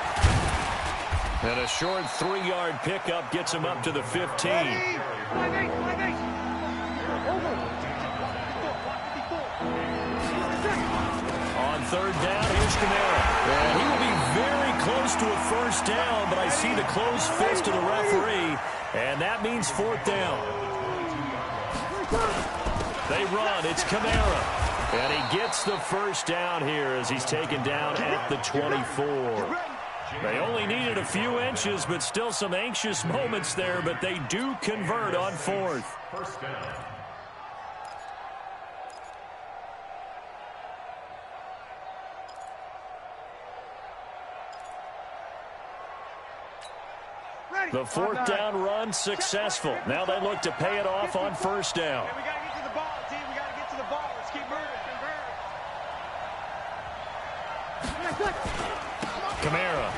And a short 3-yard pickup gets him up to the 15. On 3rd down, here's Kamara. And he will be very close to a 1st down, but I see the closed fist of the referee, and that means 4th down. They run. It's Kamara. And he gets the 1st down here as he's taken down at the 24. They only needed a few inches, but still some anxious moments there, but they do convert on 4th. 1st down. The 4th down run successful. Now they look to pay it off on 1st down. We got to get to the ball, team. We got to get to the ball. Let's keep moving. Kamara.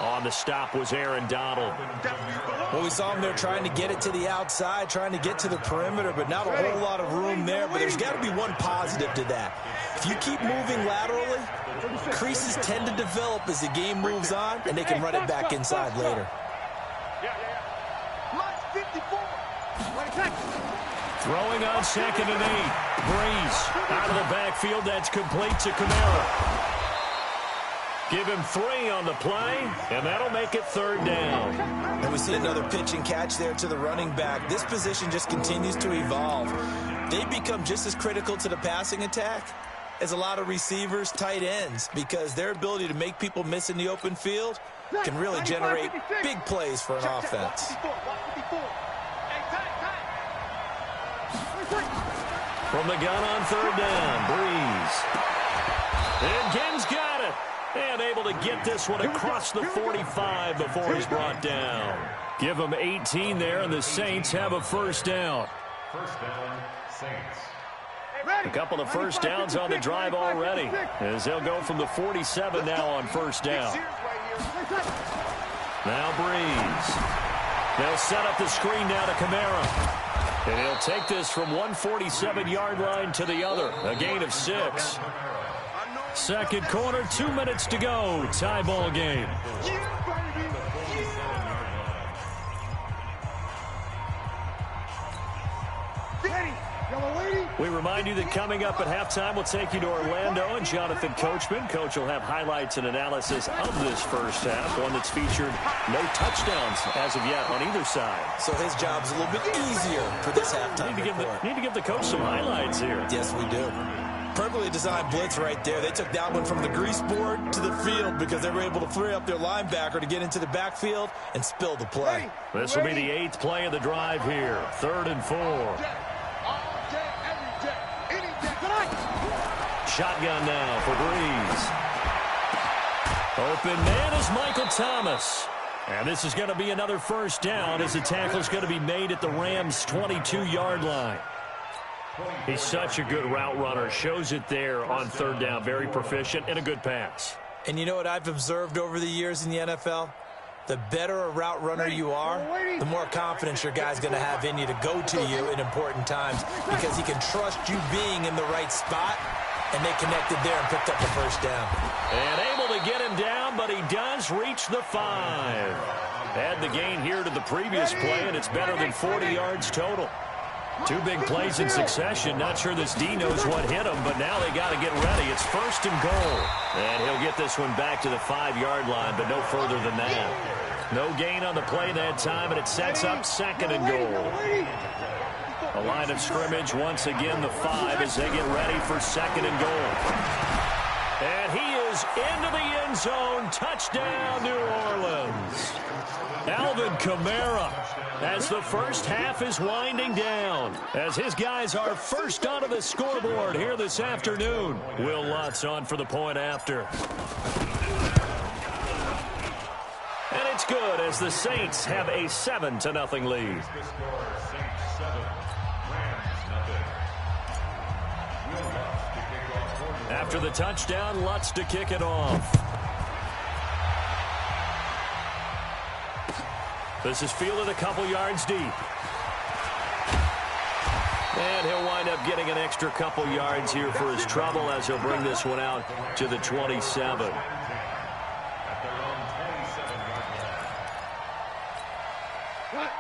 On the stop was Aaron Donald. Well, we saw him there trying to get it to the outside, trying to get to the perimeter, but not a whole lot of room there. But there's got to be one positive to that. If you keep moving laterally, creases tend to develop as the game moves on, and they can run it back inside later. Throwing on 2nd and 8. Brees out of the backfield. That's complete to Kamara. Give him 3 on the play, and that'll make it 3rd down. And we see another pitch and catch there to the running back. This position just continues to evolve. They become just as critical to the passing attack as a lot of receivers, tight ends, because their ability to make people miss in the open field can really generate big plays for an offense. From the gun on 3rd down, Brees. And Gibbs got it. And able to get this one across the 45 before he's brought down. Give them 18 there, and the Saints have a 1st down. 1st down, Saints. A couple of 1st downs on the drive already, as they'll go from the 47 now on 1st down. Now Brees. They'll set up the screen now to Kamara. And he'll take this from one 47-yard line to the other. A gain of 6. Second quarter, 2 minutes to go. Tie ball game. We remind you that coming up at halftime, we'll take you to Orlando and Jonathan Coachman. Coach will have highlights and analysis of this first half, one that's featured no touchdowns as of yet on either side. So his job's a little bit easier for this halftime. Need to give the coach some highlights here. Yes, we do. Perfectly designed blitz right there. They took that one from the grease board to the field because they were able to free up their linebacker to get into the backfield and spill the play. This will be the 8th play of the drive here. 3rd and 4. Shotgun now for Breeze. Open man is Michael Thomas. And this is going to be another first down as the tackle is going to be made at the Rams' 22-yard line. He's such a good route runner. Shows it there on 3rd down. Very proficient and a good pass. And you know what I've observed over the years in the NFL? The better a route runner you are, the more confidence your guy's going to have in you to go to you in important times because he can trust you being in the right spot. And they connected there and picked up the first down. And able to get him down, but he does reach the 5. Add the gain here to the previous play, and it's better than 40 yards total. 2 big plays in succession. Not sure this D knows what hit him, but now they got to get ready. It's 1st and goal. And he'll get this one back to the 5-yard line, but no further than that. No gain on the play that time, and it sets up 2nd and goal. A line of scrimmage, once again, the 5 as they get ready for 2nd and goal. And he is into the end zone. Touchdown, New Orleans. Alvin Kamara, as the first half is winding down, as his guys are first onto the scoreboard here this afternoon. Will Lutz on for the point after. And it's good as the Saints have a 7-0 lead. After the touchdown, Lutz to kick it off. This is fielded a couple yards deep. And he'll wind up getting an extra couple yards here for his trouble as he'll bring this one out to the 27.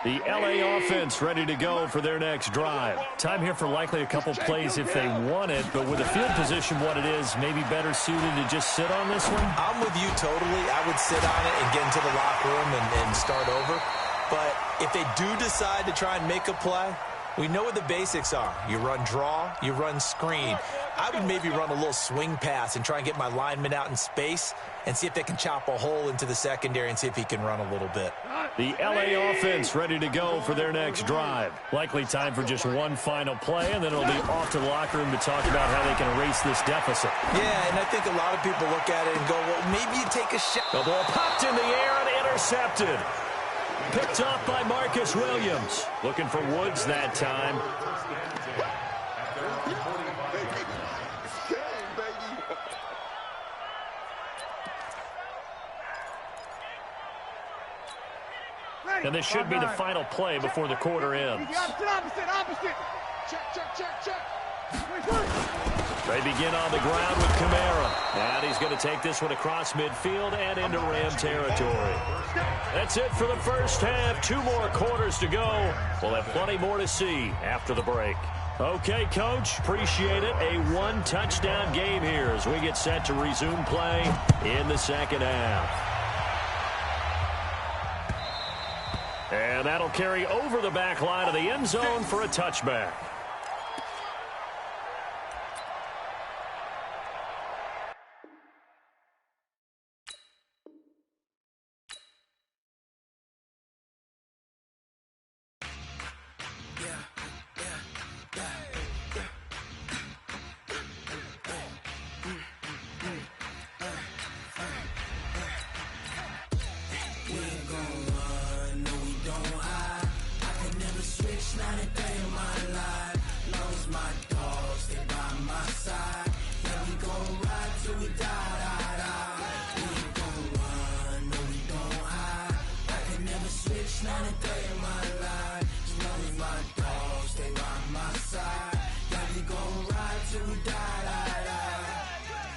The LA offense ready to go for their next drive. Time here for likely a couple plays if they want it, but with the field position what it is, maybe better suited to just sit on this one? I'm with you totally. I would sit on it and get into the locker room and start over. But if they do decide to try and make a play, we know what the basics are. You run draw, you run screen. I would maybe run a little swing pass and try and get my lineman out in space and see if they can chop a hole into the secondary and see if he can run a little bit. The LA offense ready to go for their next drive. Likely time for just one final play, and then it'll be off to the locker room to talk about how they can erase this deficit. Yeah, and I think a lot of people look at it and go, well, maybe you take a shot. The ball popped in the air and intercepted. Picked off by Marcus Williams. Looking for Woods that time. And this should be the final play before the quarter ends. Opposite. Check. They begin on the ground with Kamara. And he's going to take this one across midfield and into Ram territory. That's it for the first half. 2 more quarters to go. We'll have plenty more to see after the break. Okay, Coach, appreciate it. A 1-touchdown game here as we get set to resume play in the second half. And that'll carry over the back line of the end zone for a touchback.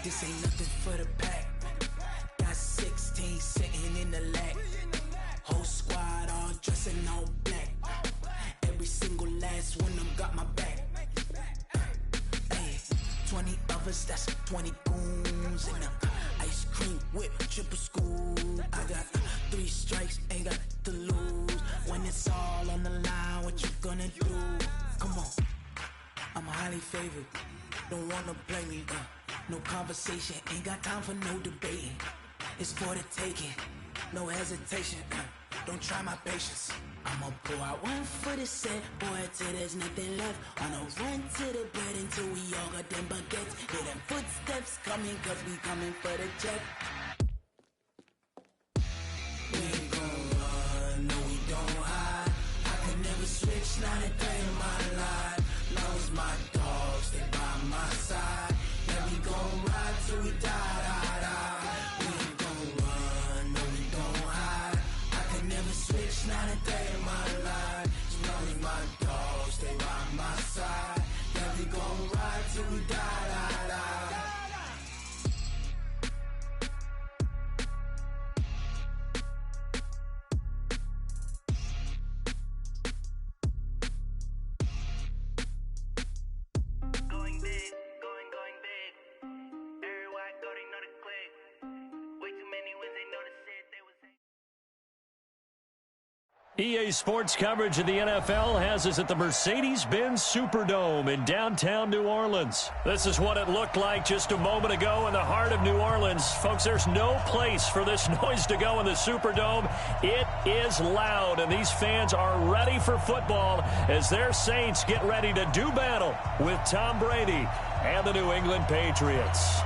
This ain't nothing for the pack. Got 16 sitting in the lag. Whole squad all dressing all black. Every single last one of them got my back. Hey, 20 of us, that's 20 goons in them. Ice cream whip, triple scoop. I got 3 strikes, ain't got to lose. When it's all on the line, what you gonna do? Come on, I'm highly favored. Don't wanna play me, no conversation, ain't got time for no debating. It's for the taking, no hesitation. Don't try my patience. I'ma pour out one for the set, boy, till there's nothing left. On a run to the bread until we all got them baguettes. Hear them footsteps coming, cause we coming for the check. We ain't gon' run, no we don't hide. I could never switch, not a day in my life. Long as my dogs, they by my side. Yeah, we gon' ride till we die, die, die. We ain't gon' run, no we don't hide. I could never switch, not a day in my life. As long as my dogs, they by my side. Yeah, we gon' ride till we die, die, die. Going big, going big. Everywhere I go, they know the click. Way too many wins, they know the shit. They was EA Sports coverage of the NFL has us at the Mercedes-Benz Superdome in downtown New Orleans. This is what it looked like just a moment ago in the heart of New Orleans. Folks, there's no place for this noise to go in the Superdome. It is loud, and these fans are ready for football as their Saints get ready to do battle with Tom Brady and the New England Patriots.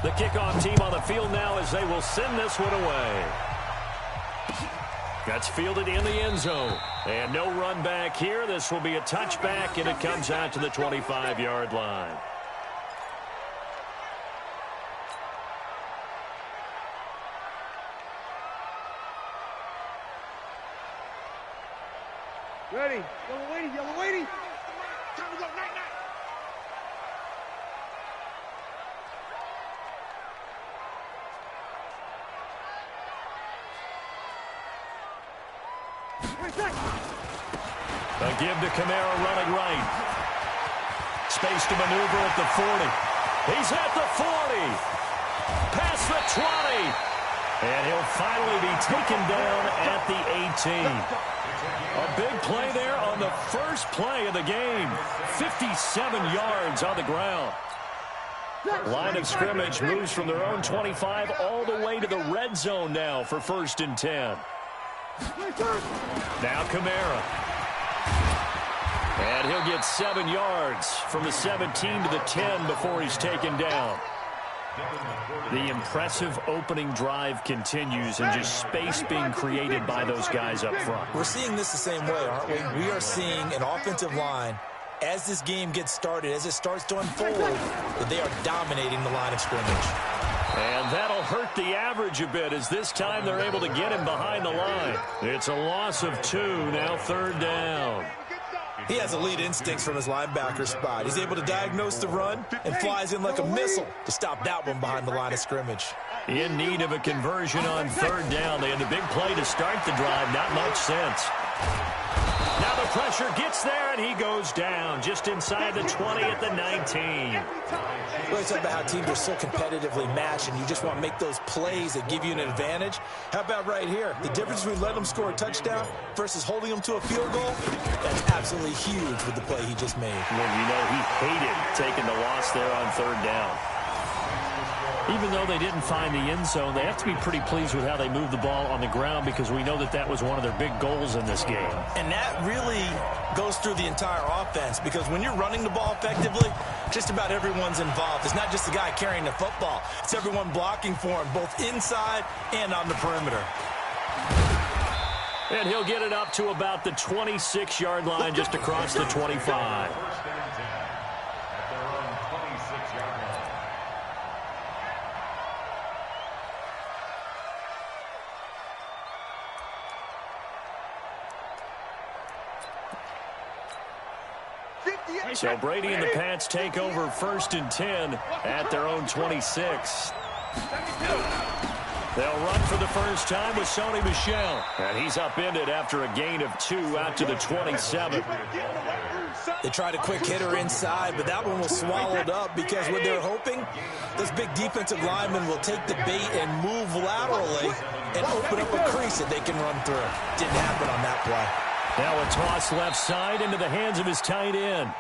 The kickoff team on the field now as they will send this one away. That's fielded in the end zone. And no run back here. This will be a touchback, and it comes out to the 25-yard line. Ready. Yellow lady, yellow lady. Time to go, night, night. A give to Kamara running right. Space to maneuver at the 40. He's at the 40. Past the 20. And he'll finally be taken down at the 18. A big play there on the first play of the game. 57 yards on the ground. Line of scrimmage moves from their own 25 all the way to the red zone now for 1st and 10. Now Kamara. And he'll get 7 yards from the 17 to the 10 before he's taken down. The impressive opening drive continues and just space being created by those guys up front. We're seeing this the same way, aren't we? We are seeing an offensive line, as this game gets started, as it starts to unfold, that they are dominating the line of scrimmage. And that'll hurt the average a bit as this time they're able to get him behind the line. It's a loss of 2, now 3rd down. He has elite instincts from his linebacker spot. He's able to diagnose the run and flies in like a missile to stop that one behind the line of scrimmage. In need of a conversion on 3rd down. They had the big play to start the drive. Not much sense. Now the pressure gets there, and he goes down just inside the 20 at the 19. We always talk about how teams are so competitively matched, and you just want to make those plays that give you an advantage. How about right here? The difference between letting them score a touchdown versus holding them to a field goal, that's absolutely huge with the play he just made. Well, you know, he hated taking the loss there on 3rd down. Even though they didn't find the end zone, they have to be pretty pleased with how they moved the ball on the ground because we know that that was one of their big goals in this game. And that really goes through the entire offense because when you're running the ball effectively, just about everyone's involved. It's not just the guy carrying the football. It's everyone blocking for him, both inside and on the perimeter. And he'll get it up to about the 26-yard line just across the 25. So Brady and the Pats take over 1st and 10 at their own 26. They'll run for the first time with Sony Michel. And he's upended after a gain of 2 out to the 27. They tried a quick hitter inside, but that one was swallowed up because what they're hoping, this big defensive lineman will take the bait and move laterally and open up a crease that they can run through. Didn't happen on that play. Now a toss left side into the hands of his tight end.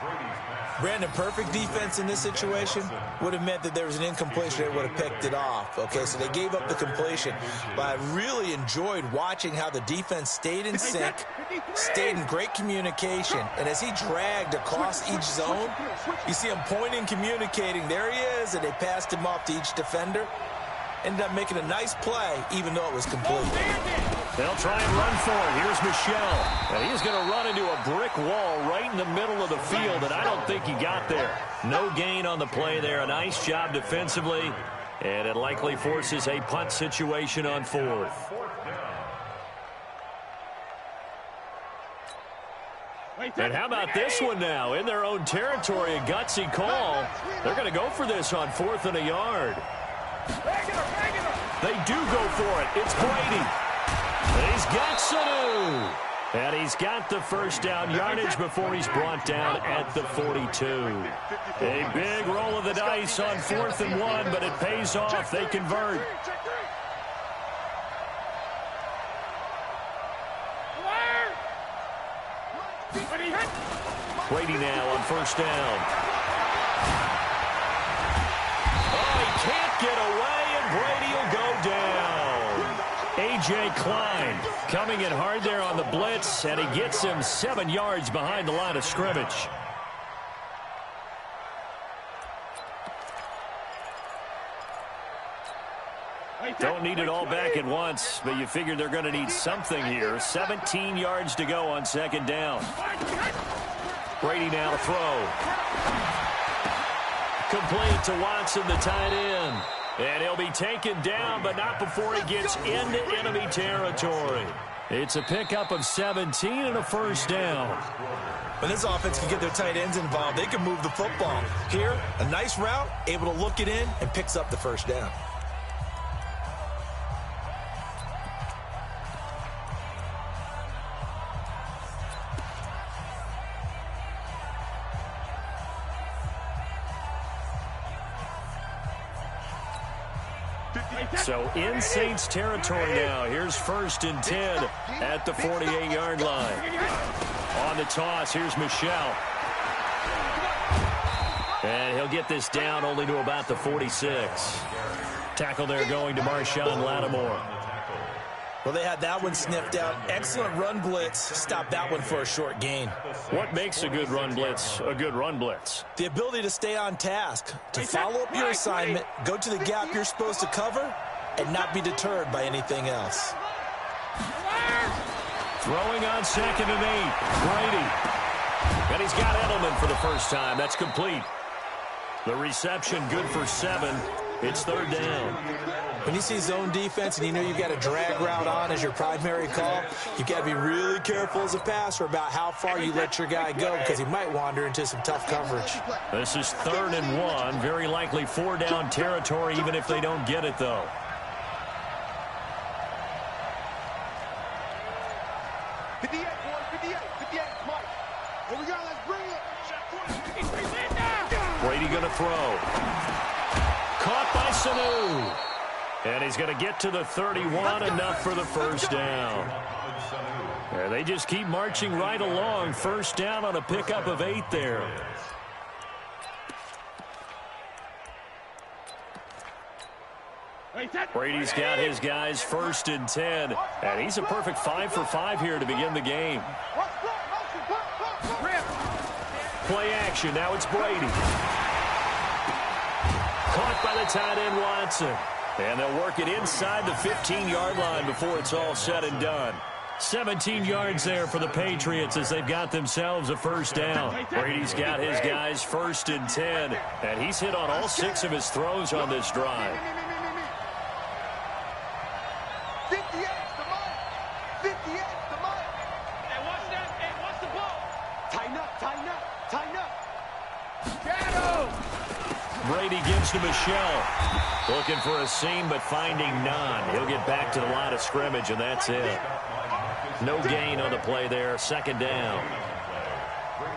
Brandon, perfect defense in this situation would have meant that there was an incompletion. They would have picked it off. Okay, so they gave up the completion. But I really enjoyed watching how the defense stayed in sync, stayed in great communication. And as he dragged across each zone, you see him pointing, communicating. There he is, and they passed him off to each defender. Ended up making a nice play, even though it was complete. They'll try and run for it. Here's Michel. And he's going to run into a brick wall right in the middle of the field, and I don't think he got there. No gain on the play there. A nice job defensively, and it likely forces a punt situation on 4th. And how about this one now? In their own territory, a gutsy call. They're going to go for this on 4th and a yard. They do go for it. It's Brady. And he's got Sanu. And he's got the first down yardage before he's brought down at the 42. A big roll of the dice on 4th and 1, but it pays off. They convert. Brady now on 1st down. Oh, he can't get away, and Brady will go down. A.J. Klein coming in hard there on the blitz, and he gets him 7 yards behind the line of scrimmage. Don't need it all back at once, but you figure they're going to need something here. 17 yards to go on 2nd down. Brady now to throw. Complete to Watson, the tight end. And he'll be taken down, but not before he gets into enemy territory. It's a pickup of 17 and a 1st down. When this offense can get their tight ends involved, they can move the football. Here, a nice route, able to look it in, and picks up the 1st down. So in Saints territory now. Here's 1st and 10 at the 48-yard line. On the toss, here's Michel. And he'll get this down only to about the 46. Tackle there going to Marshawn Lattimore. Well, they had that one sniffed out. Excellent run blitz. Stopped that one for a short gain. What makes a good run blitz a good run blitz? The ability to stay on task, to follow up your assignment, go to the gap you're supposed to cover, and not be deterred by anything else. Throwing on 2nd and 8. Brady. And he's got Edelman for the first time. That's complete. The reception good for 7. It's 3rd down. When you see zone defense and you know you've got a drag route on as your primary call, you've got to be really careful as a passer about how far you let your guy go because he might wander into some tough coverage. This is 3rd and 1. Very likely 4-down territory even if they don't get it, though. Brady going to throw. Caught by Sanu. And he's going to get to the 31, enough for the 1st down. And they just keep marching right along. 1st down on a pickup of 8 there. Brady's got his guys 1st and 10. And he's a perfect 5 for 5 here to begin the game. Play action. Now it's Brady. Caught by the tight end Watson. And they'll work it inside the 15-yard line before it's all said and done. 17 yards there for the Patriots as they've got themselves a 1st down. Brady's got his guys 1st and 10. And he's hit on all 6 of his throws on this drive. 58 the mark. 58 the mark. Hey, watch that. Hey, watch the ball. Tighten up, tighten up, tighten up. Brady gives to Michelle. Looking for a seam, but finding none. He'll get back to the line of scrimmage, and that's it. No gain on the play there. Second down.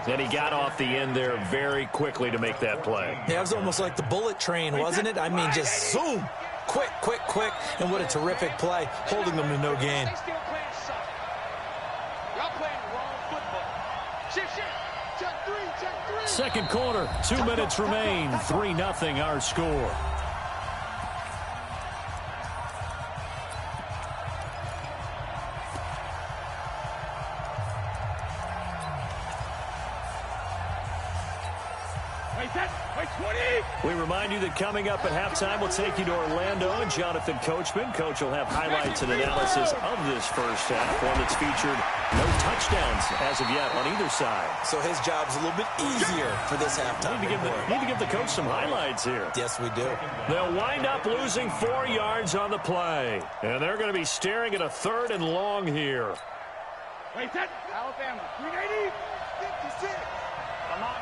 And he got off the end there very quickly to make that play. Yeah, it was almost like the bullet train, wasn't it? I mean, just zoom. Quick, quick, quick. And what a terrific play, holding them to no gain. Second quarter, 2 minutes remain. 3-0 our score. We remind you that coming up at halftime, we'll take you to Orlando and Jonathan Coachman. Coach will have highlights and analysis of this first half, one that's featured no touchdowns as of yet on either side. So his job's a little bit easier for this halftime. Need to give the coach some highlights here. Yes, we do. They'll wind up losing 4 yards on the play. And they're going to be staring at a 3rd and long here. Wait, that Alabama, 380, 56. Come on.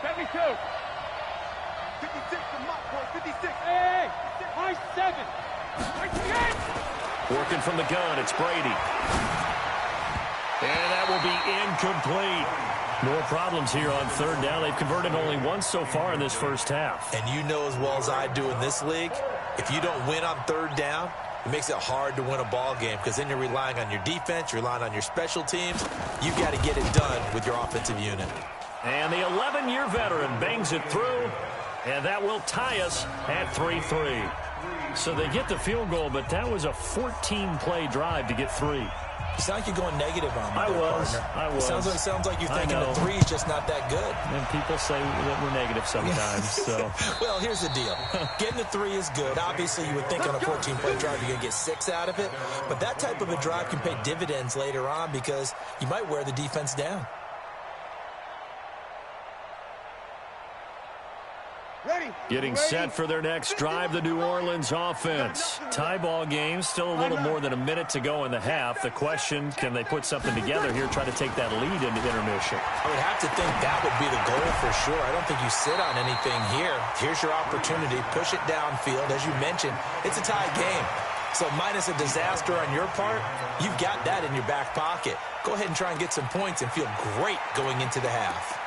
72. 56 to Mott, boy, 56. Hey, high 7. High 8. Working from the gun, it's Brady. And that will be incomplete. More problems here on 3rd down. They've converted only once so far in this first half. And you know as well as I do in this league, if you don't win on 3rd down, it makes it hard to win a ball game because then you're relying on your defense, you're relying on your special teams. You've got to get it done with your offensive unit. And the 11-year veteran bangs it through, and that will tie us at 3-3. So they get the field goal, but that was a 14-play drive to get 3. You sound like you're going negative on me. I was. Sounds like you're thinking the 3 is just not that good. And people say that we're negative sometimes. So. Well, here's the deal. Getting the 3 is good. Obviously, you would think on a 14-play drive you're going to get 6 out of it. But that type of a drive can pay dividends later on because you might wear the defense down. Getting set for their next drive, the New Orleans offense. Tie ball game, still a little more than a minute to go in the half. The question, can they put something together here, try to take that lead into intermission? I would have to think that would be the goal for sure. I don't think you sit on anything here. Here's your opportunity. Push it downfield. As you mentioned, it's a tie game. So minus a disaster on your part, you've got that in your back pocket. Go ahead and try and get some points and feel great going into the half.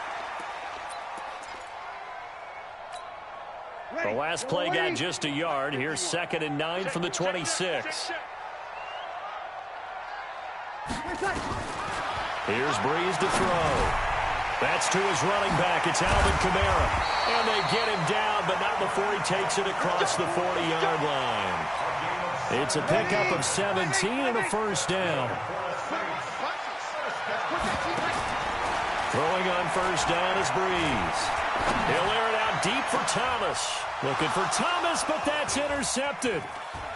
The last play got just a yard. Here's 2nd and 9 from the 26. Here's Breeze to throw. That's to his running back. It's Alvin Kamara. And they get him down, but not before he takes it across the 40-yard line. It's a pickup of 17 and a first down. Throwing on first down is Breeze. He'll air it out deep for Thomas. Looking for Thomas, but that's intercepted.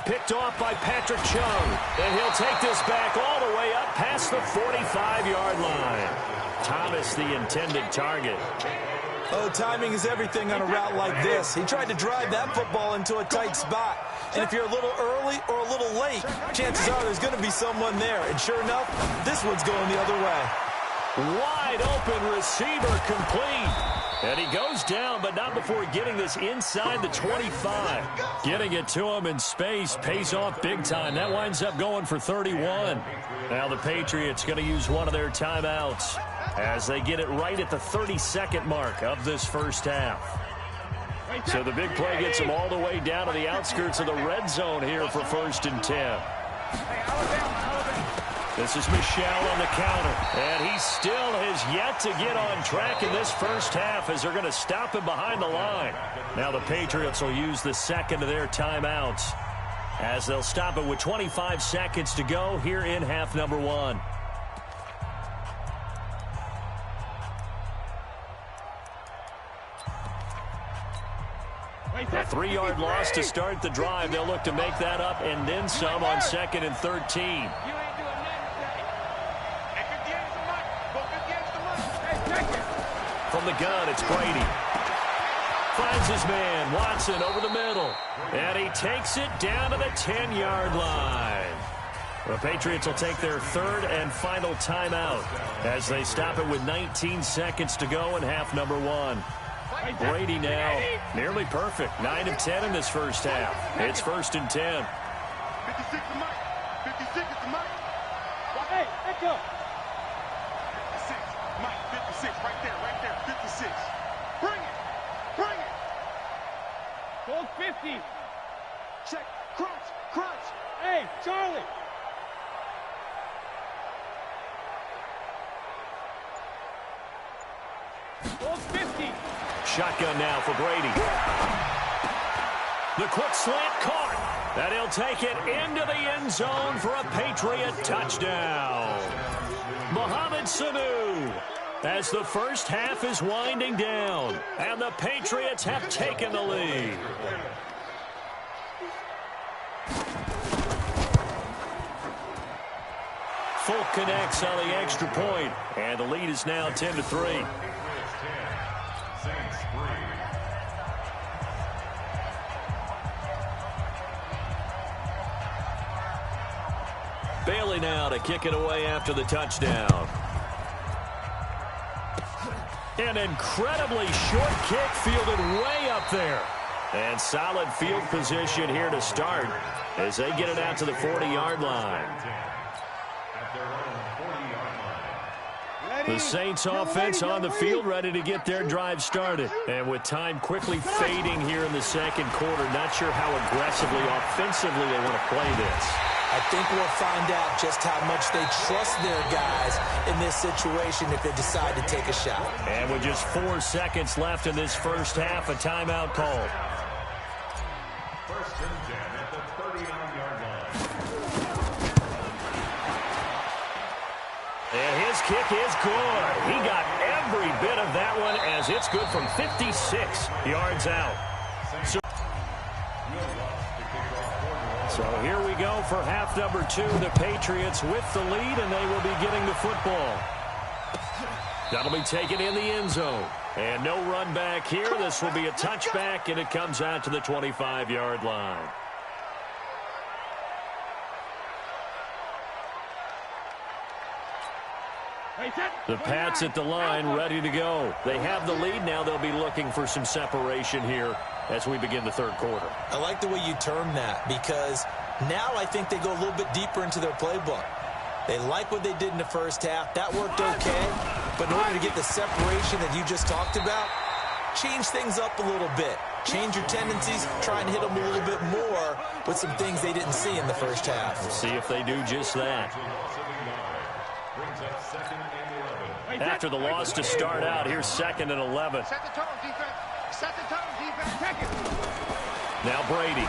Picked off by Patrick Chung. And he'll take this back all the way up past the 45-yard line. Thomas, the intended target. Oh, timing is everything on a route like this. He tried to drive that football into a tight spot. And if you're a little early or a little late, chances are there's going to be someone there. And sure enough, this one's going the other way. Wide open receiver complete. And he goes down, but not before getting this inside the 25. Getting it to him in space pays off big time. That winds up going for 31. Now the Patriots going to use one of their timeouts as they get it right at the 32nd mark of this first half. So the big play gets them all the way down to the outskirts of the red zone here for 1st and 10. This is Michelle on the counter, and he still has yet to get on track in this first half as they're going to stop him behind the line. Now the Patriots will use the second of their timeouts as they'll stop it with 25 seconds to go here in half number 1. A 3-yard loss to start the drive. They'll look to make that up and then some on 2nd and 13. From the gun, it's Brady. Finds his man, Watson, over the middle. And he takes it down to the 10-yard line. The Patriots will take their 3rd and final timeout as they stop it with 19 seconds to go in half number 1. Brady now nearly perfect. 9 of 10 in this first half. It's 1st and 10. 56 to Mike. 56 is to Mike. Hey, let's go. 56. Mike, 56. Right there. 56. Bring it. Bring it. Goal 50. Check. Crunch. Hey, Charlie. Goal 50. Shotgun now for Brady. The quick slant caught. And he'll take it into the end zone for a Patriot touchdown. Mohamed Sanu, as the first half is winding down, and the Patriots have taken the lead. Folk connects on the extra point, and the lead is now 10-3. Bailey now to kick it away after the touchdown. An incredibly short kick fielded way up there. And solid field position here to start as they get it out to the 40-yard line. The Saints offense on the field ready to get their drive started. And with time quickly fading here in the second quarter, not sure how aggressively, offensively they want to play this. I think we'll find out just how much they trust their guys in this situation if they decide to take a shot. And with just 4 seconds left in this first half, a timeout called. 1st and 10 at the 39-yard line. And his kick is good. He got every bit of that one as it's good from 56 yards out. So here we go for half number 2. The Patriots with the lead, and they will be getting the football. That'll be taken in the end zone. And no run back here. This will be a touchback, and it comes out to the 25-yard line. The Pats at the line, ready to go. They have the lead now. They'll be looking for some separation here as we begin the third quarter. I like the way you term that, because now I think they go a little bit deeper into their playbook. They like what they did in the first half. That worked okay. But in order to get the separation that you just talked about, change things up a little bit. Change your tendencies, try and hit them a little bit more with some things they didn't see in the first half. We'll see if they do just that. After the loss to start out, here's 2nd and 11. Set the tone, defense. Set the tone, defense. Take it. Now Brady.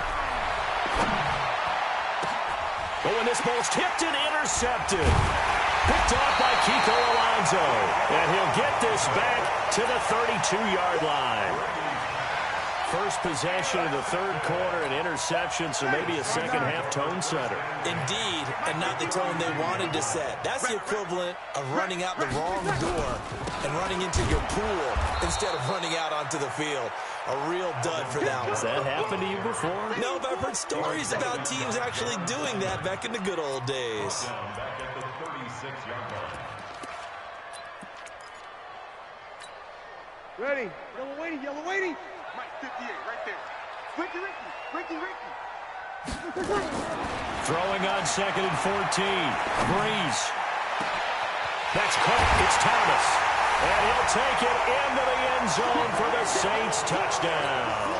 Oh, and this ball's tipped and intercepted. Picked off by Kiko Alonso. And he'll get this back to the 32-yard line. First possession of the third quarter, an interception, so maybe a second-half tone setter. Indeed, and not the tone they wanted to set. That's the equivalent of running out the wrong door and running into your pool instead of running out onto the field. A real dud for that one. Has that happened to you before? No, but I've heard stories about teams actually doing that back in the good old days. Back at the 36-yard line. Ready. Yellow waiting. Mike, 58, right there. Ricky. Throwing on 2nd and 14. Breeze. That's caught. It's Thomas. And he'll take it into the end zone for the Saints touchdown.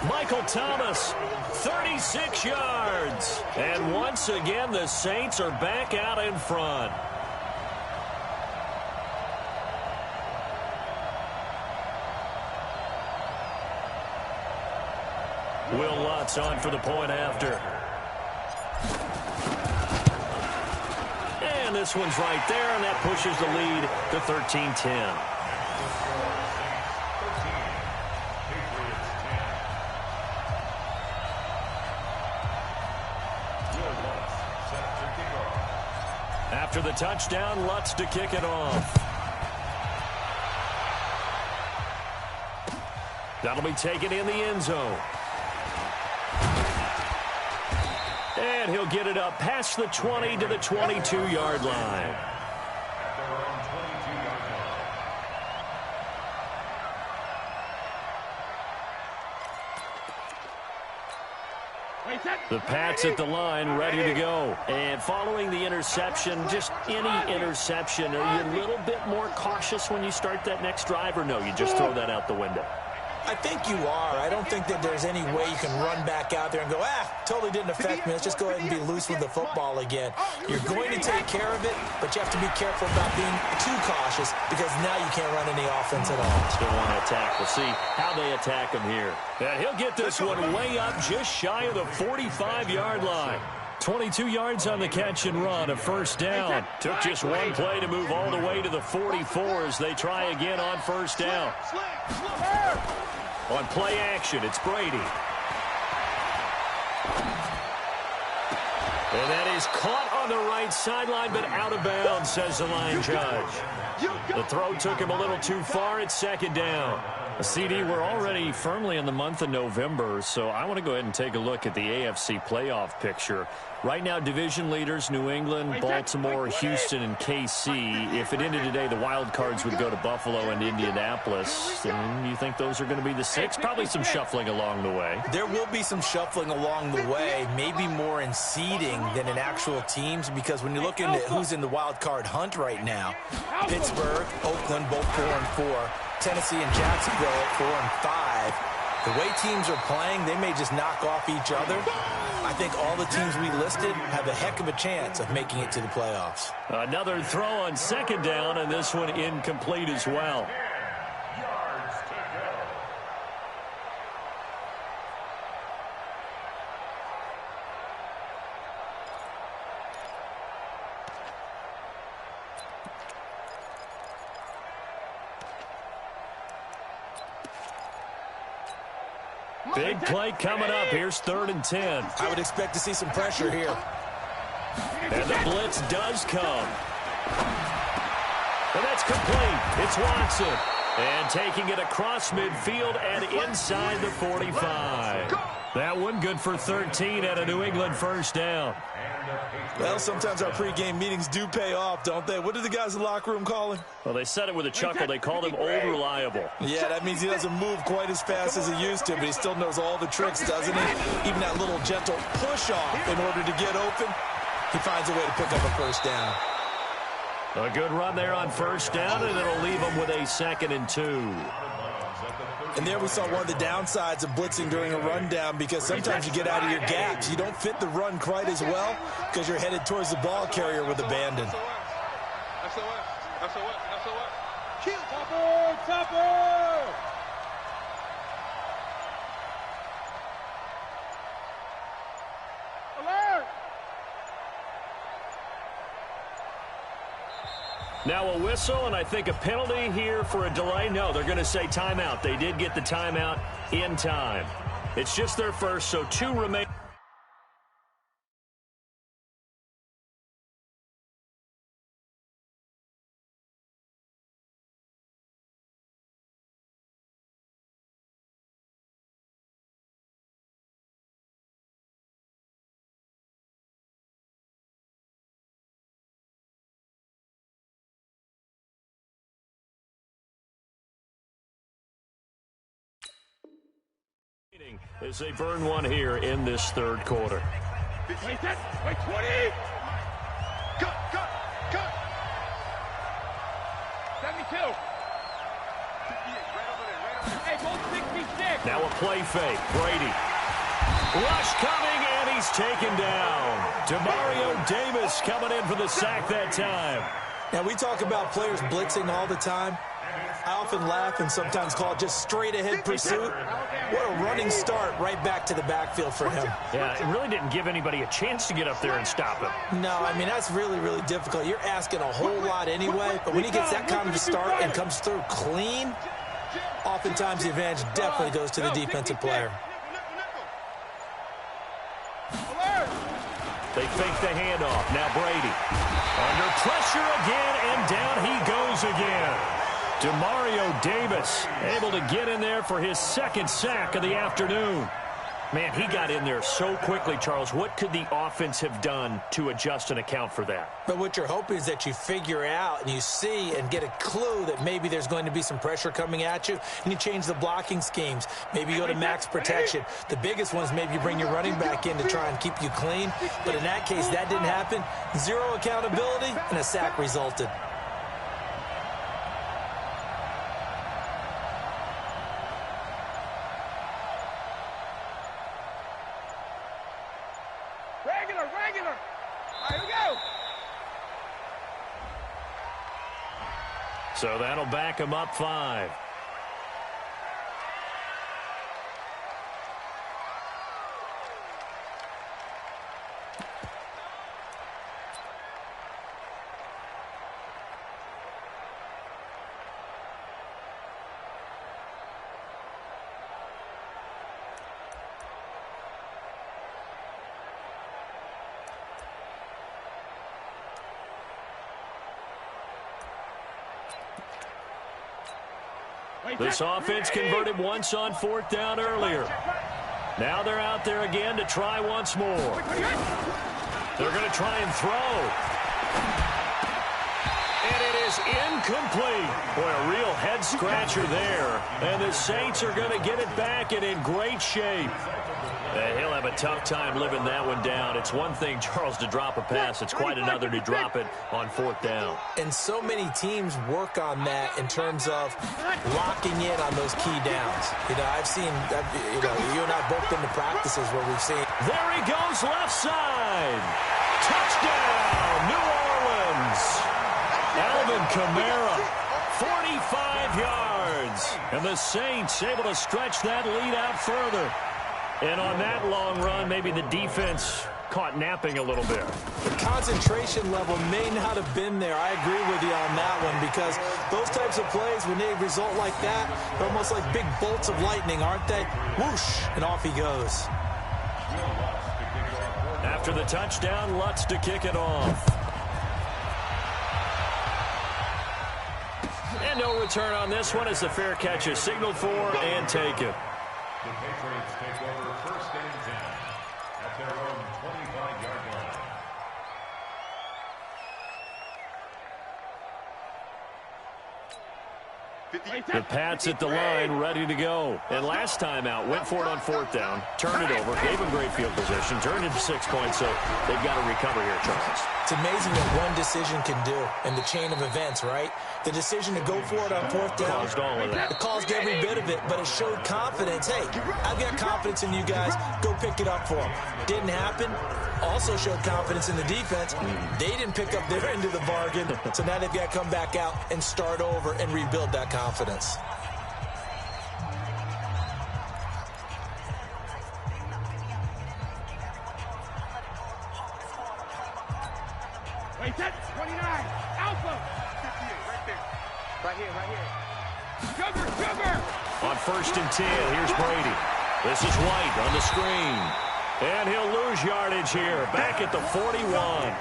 Michael Thomas, 36 yards. And once again, the Saints are back out in front. Will Lutz on for the point after. And this one's right there, and that pushes the lead to 13-10. After the touchdown, Lutz to kick it off. That'll be taken in the end zone. And he'll get it up past the 20 to the 22-yard line. The Pats at the line, ready to go. And following the interception, just any interception, are you a little bit more cautious when you start that next drive, or no, you just throw that out the window? I think you are. I don't think that there's any way you can run back out there and go, totally didn't affect me. Let's just go ahead and be loose with the football again. You're going to take care of it, but you have to be careful about being too cautious because now you can't run any offense at all. Still want to attack. We'll see how they attack him here. And he'll get this one way up just shy of the 45-yard line. 22 yards on the catch and run, a first down. Took just one play to move all the way to the 44 as they try again on first down. On play action, it's Brady. And that is caught on the right sideline, but out of bounds, says the line judge. The throw took him a little too far. It's second down. CD, we're already firmly in the month of November, so I want to go ahead and take a look at the AFC playoff picture. Right now, division leaders, New England, Baltimore, Houston, and KC. If it ended today, the wild cards would go to Buffalo and Indianapolis. And you think those are going to be the 6? Probably some shuffling along the way. There will be some shuffling along the way, maybe more in seeding than in actual teams, because when you're looking at who's in the wild card hunt right now, Pittsburgh, Oakland, both 4-4. Tennessee and Jacksonville at 4-5. The way teams are playing, they may just knock off each other. I think all the teams we listed have a heck of a chance of making it to the playoffs. Another throw on second down, and this one incomplete as well. Big play coming up. Here's 3rd and 10. I would expect to see some pressure here. And the blitz does come. And that's complete. It's Watson. And taking it across midfield and inside the 45. That one good for 13 and a New England first down. Well, sometimes our pregame meetings do pay off, don't they? What did the guys in the locker room call him? Well, they said it with a chuckle. They called him Old Reliable. Yeah, that means he doesn't move quite as fast as he used to, but he still knows all the tricks, doesn't he? Even that little gentle push-off in order to get open, he finds a way to pick up a first down. A good run there on first down, and it'll leave them with a 2nd and 2. And there we saw one of the downsides of blitzing during a rundown, because sometimes you get out of your gaps. You don't fit the run quite as well because you're headed towards the ball carrier with abandon. Topper! Alert! Now a whistle, and I think a penalty here for a delay. No, they're going to say timeout. They did get the timeout in time. It's just their first, so 2 remain. As they burn one here in this 3rd quarter. Wait, 20! Cut! 72! Hey, both 66! Now a play fake. Brady. Rush coming, and he's taken down. Demario Davis coming in for the sack that time. Now, we talk about players blitzing all the time. I often laugh and sometimes call it just straight-ahead pursuit. What a running start right back to the backfield for him. Yeah, it really didn't give anybody a chance to get up there and stop him. No, I mean, that's really, really difficult. You're asking a whole lot anyway, but when he gets that kind of a start and comes through clean, oftentimes the advantage definitely goes to the defensive player. They fake the handoff. Now Brady. Under pressure again, and down he goes again. Demario Davis able to get in there for his 2nd sack of the afternoon. Man, he got in there so quickly, Charles. What could the offense have done to adjust and account for that? But what you're hoping is that you figure out and you see and get a clue that maybe there's going to be some pressure coming at you, and you change the blocking schemes. Maybe you go to max protection. The biggest one is maybe you bring your running back in to try and keep you clean. But in that case, that didn't happen. Zero accountability, and a sack resulted. Regular. All right, here we go. So that'll back him up 5. This offense converted once on 4th down earlier. Now they're out there again to try once more. They're going to try and throw. And it is incomplete. Boy, a real head-scratcher there. And the Saints are going to get it back and in great shape. He'll have a tough time living that one down. It's one thing, Charles, to drop a pass. It's quite another to drop it on 4th down. And so many teams work on that in terms of locking in on those key downs. You know, I've seen, you and I both been to practices where we've seen. There he goes, left side. Touchdown, New Orleans. Alvin Kamara, 45 yards. And the Saints able to stretch that lead out further. And on that long run, maybe the defense caught napping a little bit. The concentration level may not have been there. I agree with you on that one, because those types of plays, when they result like that, they're almost like big bolts of lightning, aren't they? Whoosh, and off he goes. After the touchdown, Lutz to kick it off. And no return on this one as the fair catch is signaled for and taken. The Patriots take over 1st and 10 at their own 25-yard line. The Pats at the line, ready to go. And last time out, went for it on 4th down, turned it over, gave him great field position, turned it to 6 points, so they've got to recover here, Charles. It's amazing what one decision can do in the chain of events, right? The decision to go for it on 4th down. Caused all of that. It caused every bit of it, but it showed confidence. Hey, I've got confidence in you guys. Go pick it up for them. Didn't happen. Also showed confidence in the defense. They didn't pick up their end of the bargain, so now they've got to come back out and start over and rebuild that confidence. Wait, that's 29. Alpha. 58, right there. Right here. Sugar. On 1st and 10, here's Brady. This is White on the screen. And he'll lose yardage here, back at the 41.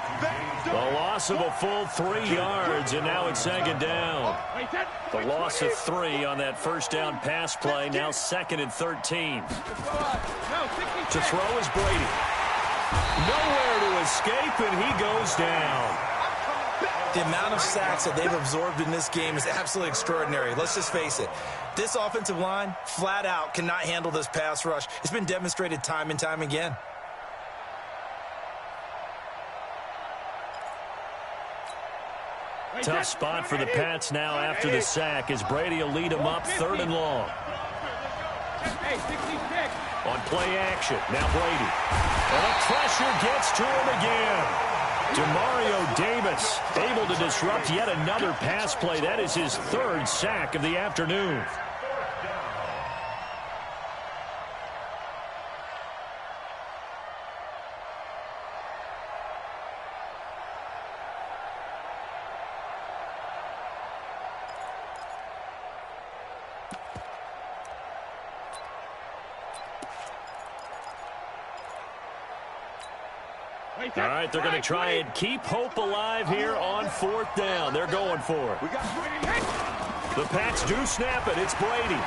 The loss of a full 3 yards, and now it's 2nd down. The loss of 3 on that 1st down pass play, now 2nd and 13. To throw is Brady. Nowhere to escape, and he goes down. The amount of sacks that they've absorbed in this game is absolutely extraordinary. Let's just face it. This offensive line, flat out, cannot handle this pass rush. It's been demonstrated time and time again. Tough spot for the Pats now after the sack as Brady will lead them up 3rd and long. On play action, now Brady. And the pressure gets to him again. Demario Davis able to disrupt yet another pass play. That is his 3rd sack of the afternoon. All right, they're going to try and keep hope alive here on 4th down. They're going for it. The Pats do snap it. It's Brady.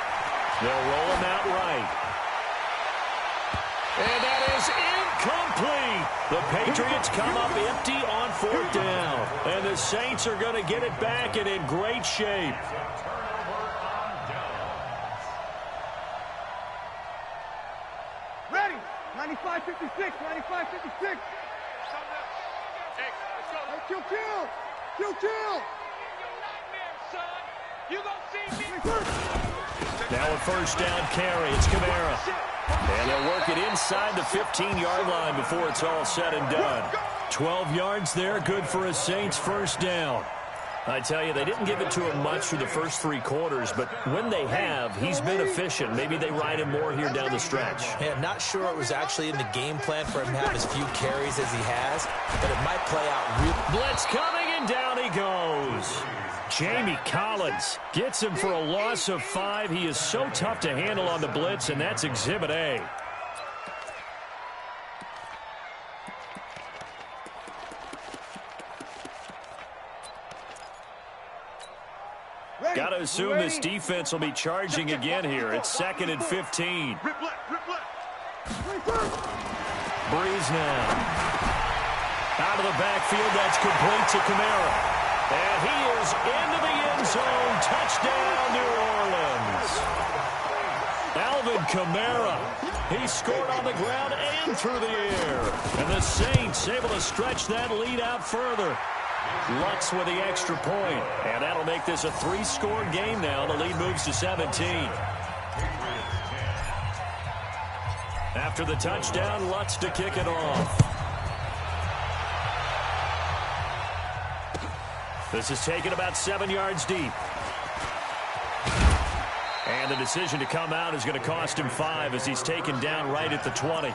They'll roll him out right. And that is incomplete. The Patriots come up empty on 4th down. And the Saints are going to get it back and in great shape. Ready. 95-56. 95-56. Hey, chill. You gonna see me? Now a 1st down carry. It's Kamara. And they'll work it inside the 15-yard line before it's all said and done. 12 yards there, good for a Saints 1st down. I tell you, they didn't give it to him much through the first 3 quarters, but when they have, he's been efficient. Maybe they ride him more here down the stretch. Yeah, not sure it was actually in the game plan for him to have as few carries as he has, but it might play out real. Blitz coming, and down he goes. Jamie Collins gets him for a loss of 5. He is so tough to handle on the blitz, and that's Exhibit A. Got to assume this defense will be charging again here. It's 2nd and 15. Breeze now. Out of the backfield, that's complete to Kamara. And he is into the end zone. Touchdown, New Orleans. Alvin Kamara. He scored on the ground and through the air. And the Saints able to stretch that lead out further. Lutz with the extra point. And that'll make this a 3-score game now. The lead moves to 17. After the touchdown, Lutz to kick it off. This is taken about 7 yards deep. And the decision to come out is going to cost him 5 as he's taken down right at the 20.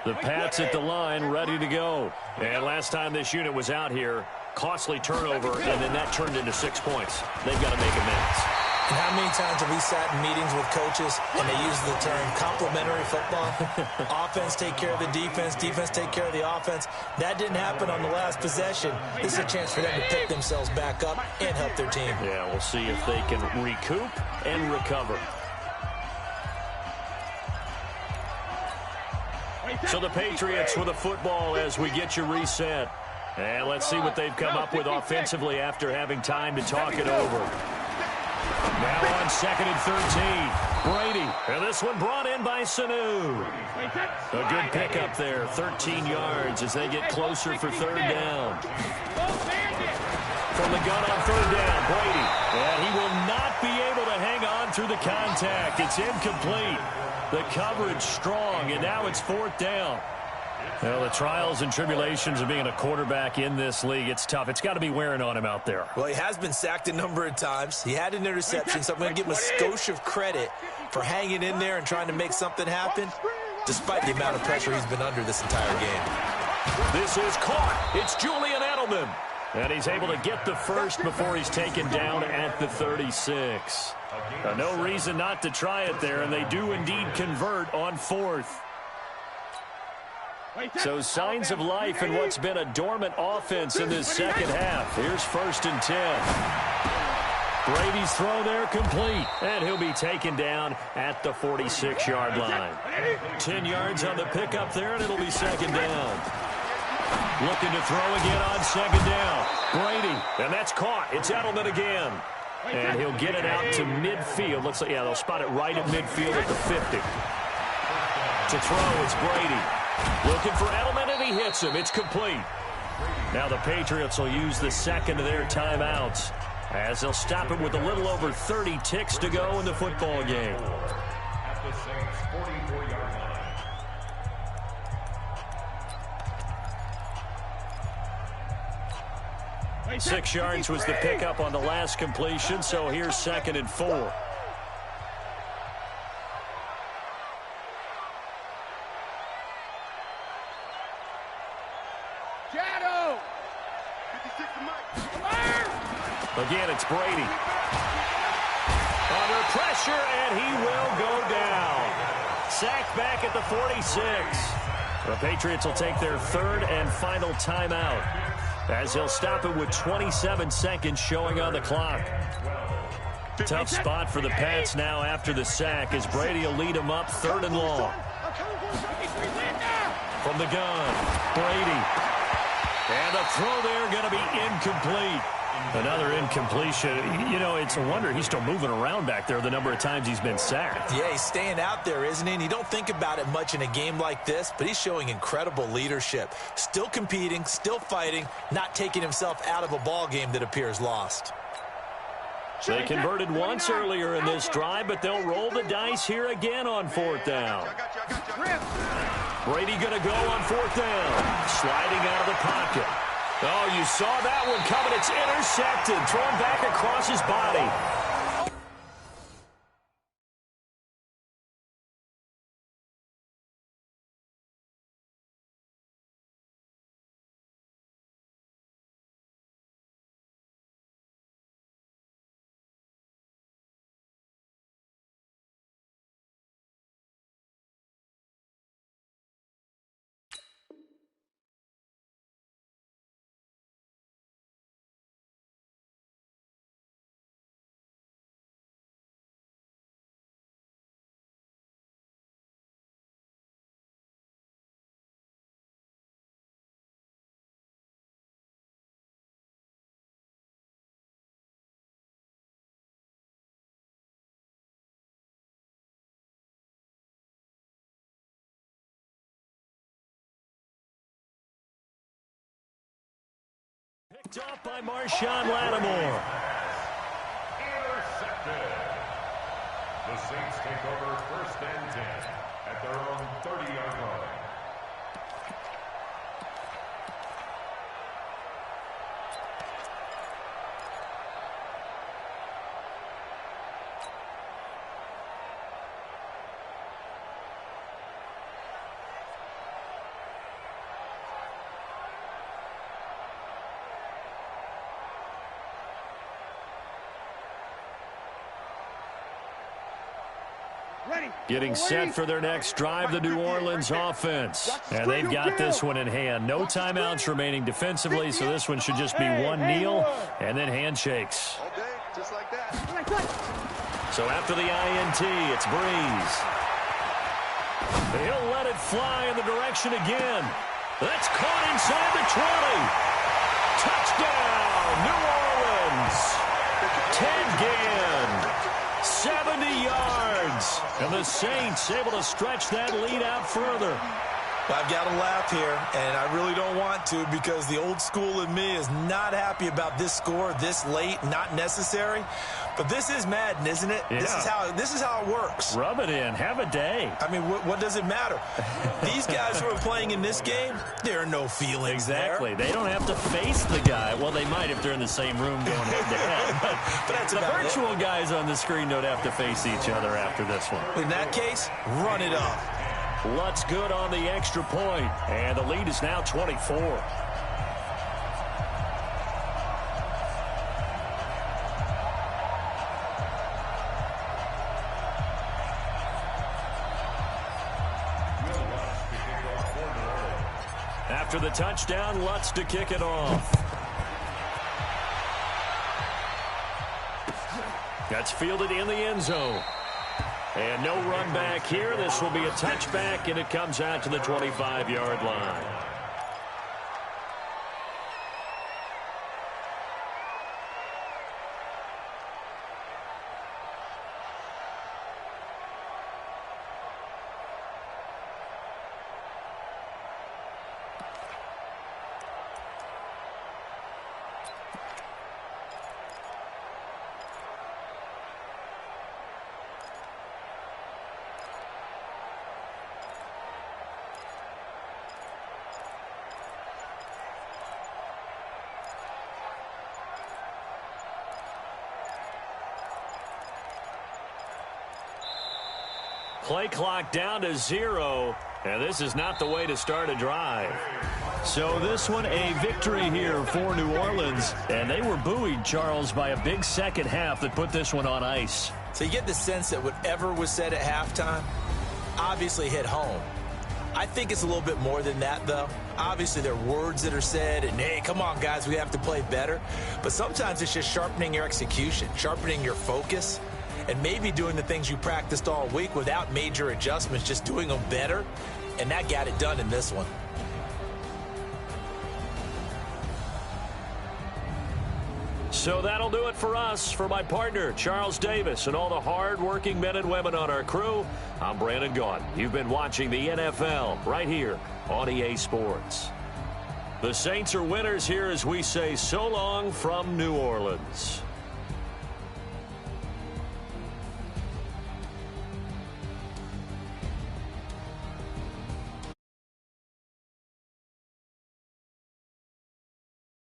The Pats at the line, ready to go. And last time this unit was out here, costly turnover, and then that turned into 6 points. They've got to make amends. And how many times have we sat in meetings with coaches and they use the term complementary football? Offense take care of the defense, defense take care of the offense. That didn't happen on the last possession. This is a chance for them to pick themselves back up and help their team. Yeah, we'll see if they can recoup and recover. So the Patriots with a football as we get you reset. And let's see what they've come up with offensively after having time to talk it over. Now on 2nd and 13. Brady. And this one brought in by Sanu. A good pickup there. 13 yards as they get closer for 3rd down. From the gun on 3rd down, Brady. And he will not be able to hang on through the contact. It's incomplete. The coverage strong, and now it's 4th down. Well, the trials and tribulations of being a quarterback in this league, it's tough. It's got to be wearing on him out there. Well, he has been sacked a number of times. He had an interception, so I'm going to give him a skosh of credit for hanging in there and trying to make something happen, despite the amount of pressure he's been under this entire game. This is caught. It's Julian Edelman. And he's able to get the first before he's taken down at the 36. No reason not to try it there, and they do indeed convert on 4th. So signs of life in what's been a dormant offense in this second half. Here's 1st and 10. Brady's throw there complete, and he'll be taken down at the 46-yard line. 10 yards on the pickup there, and it'll be 2nd down. Looking to throw again on 2nd down. Brady, and that's caught. It's Edelman again. And he'll get it out to midfield. Looks like, yeah, they'll spot it right at midfield at the 50. To throw, it's Brady. Looking for Edelman, and he hits him. It's complete. Now the Patriots will use the 2nd of their timeouts as they'll stop it with a little over 30 ticks to go in the football game. At the Saints' 44-yard line. 6 yards was the pickup on the last completion, so here's 2nd and 4. Shadow. Again, it's Brady. Under pressure, and he will go down. Sacked back at the 46. The Patriots will take their third and final timeout as he'll stop it with 27 seconds showing on the clock. Tough spot for the Pats now after the sack as Brady will lead them up 3rd and long. From the gun, Brady. And the throw there going to be incomplete. Another incompletion. You know, it's a wonder he's still moving around back there the number of times he's been sacked. Yeah, he's staying out there, isn't he? And you don't think about it much in a game like this, but he's showing incredible leadership. Still competing, still fighting, not taking himself out of a ball game that appears lost. They converted once earlier in this drive, but they'll roll the dice here again on 4th down. Brady going to go on 4th down. Sliding out of the pocket. Oh, you saw that one coming. It's intercepted. Thrown back across his body. Picked up by Marshawn Lattimore. Intercepted. The Saints take over 1st and 10 at their own 30-yard line. Getting set for their next drive, the New Orleans offense. And they've got this one in hand. No timeouts remaining defensively, so this one should just be one kneel and then handshakes. Just like that. So after the INT, it's Breeze. He'll let it fly in the direction again. That's caught inside the 20. Touchdown, New Orleans. 10 gain. 70 yards. And the Saints able to stretch that lead out further. I've got to laugh here, and I really don't want to because the old school in me is not happy about this score this late, not necessary. But this is Madden, isn't it? Yeah. This is how it works. Rub it in. Have a day. I mean, what does it matter? These guys who are playing in this game, there are no feelings exactly. there. They don't have to face the guy. Well, they might if they're in the same room going head-to-head. But that's the virtual guys on the screen don't have to face each other after this one. In that case, run it up. Lutz good on the extra point, and the lead is now 24. After the touchdown, Lutz to kick it off. That's fielded in the end zone. And no run back here. This will be a touchback, and it comes out to the 25-yard line. Play clock down to 0, and this is not the way to start a drive. So this one a victory here for New Orleans, and they were buoyed, Charles, by a big second half that put this one on ice. So you get the sense that whatever was said at halftime obviously hit home. I think it's a little bit more than that, though. Obviously, there are words that are said, and, hey, come on, guys, we have to play better. But sometimes it's just sharpening your execution, sharpening your focus, and maybe doing the things you practiced all week without major adjustments, just doing them better. And that got it done in this one. So that'll do it for us. For my partner, Charles Davis, and all the hard-working men and women on our crew, I'm Brandon Gaudin. You've been watching the NFL right here on EA Sports. The Saints are winners here as we say so long from New Orleans.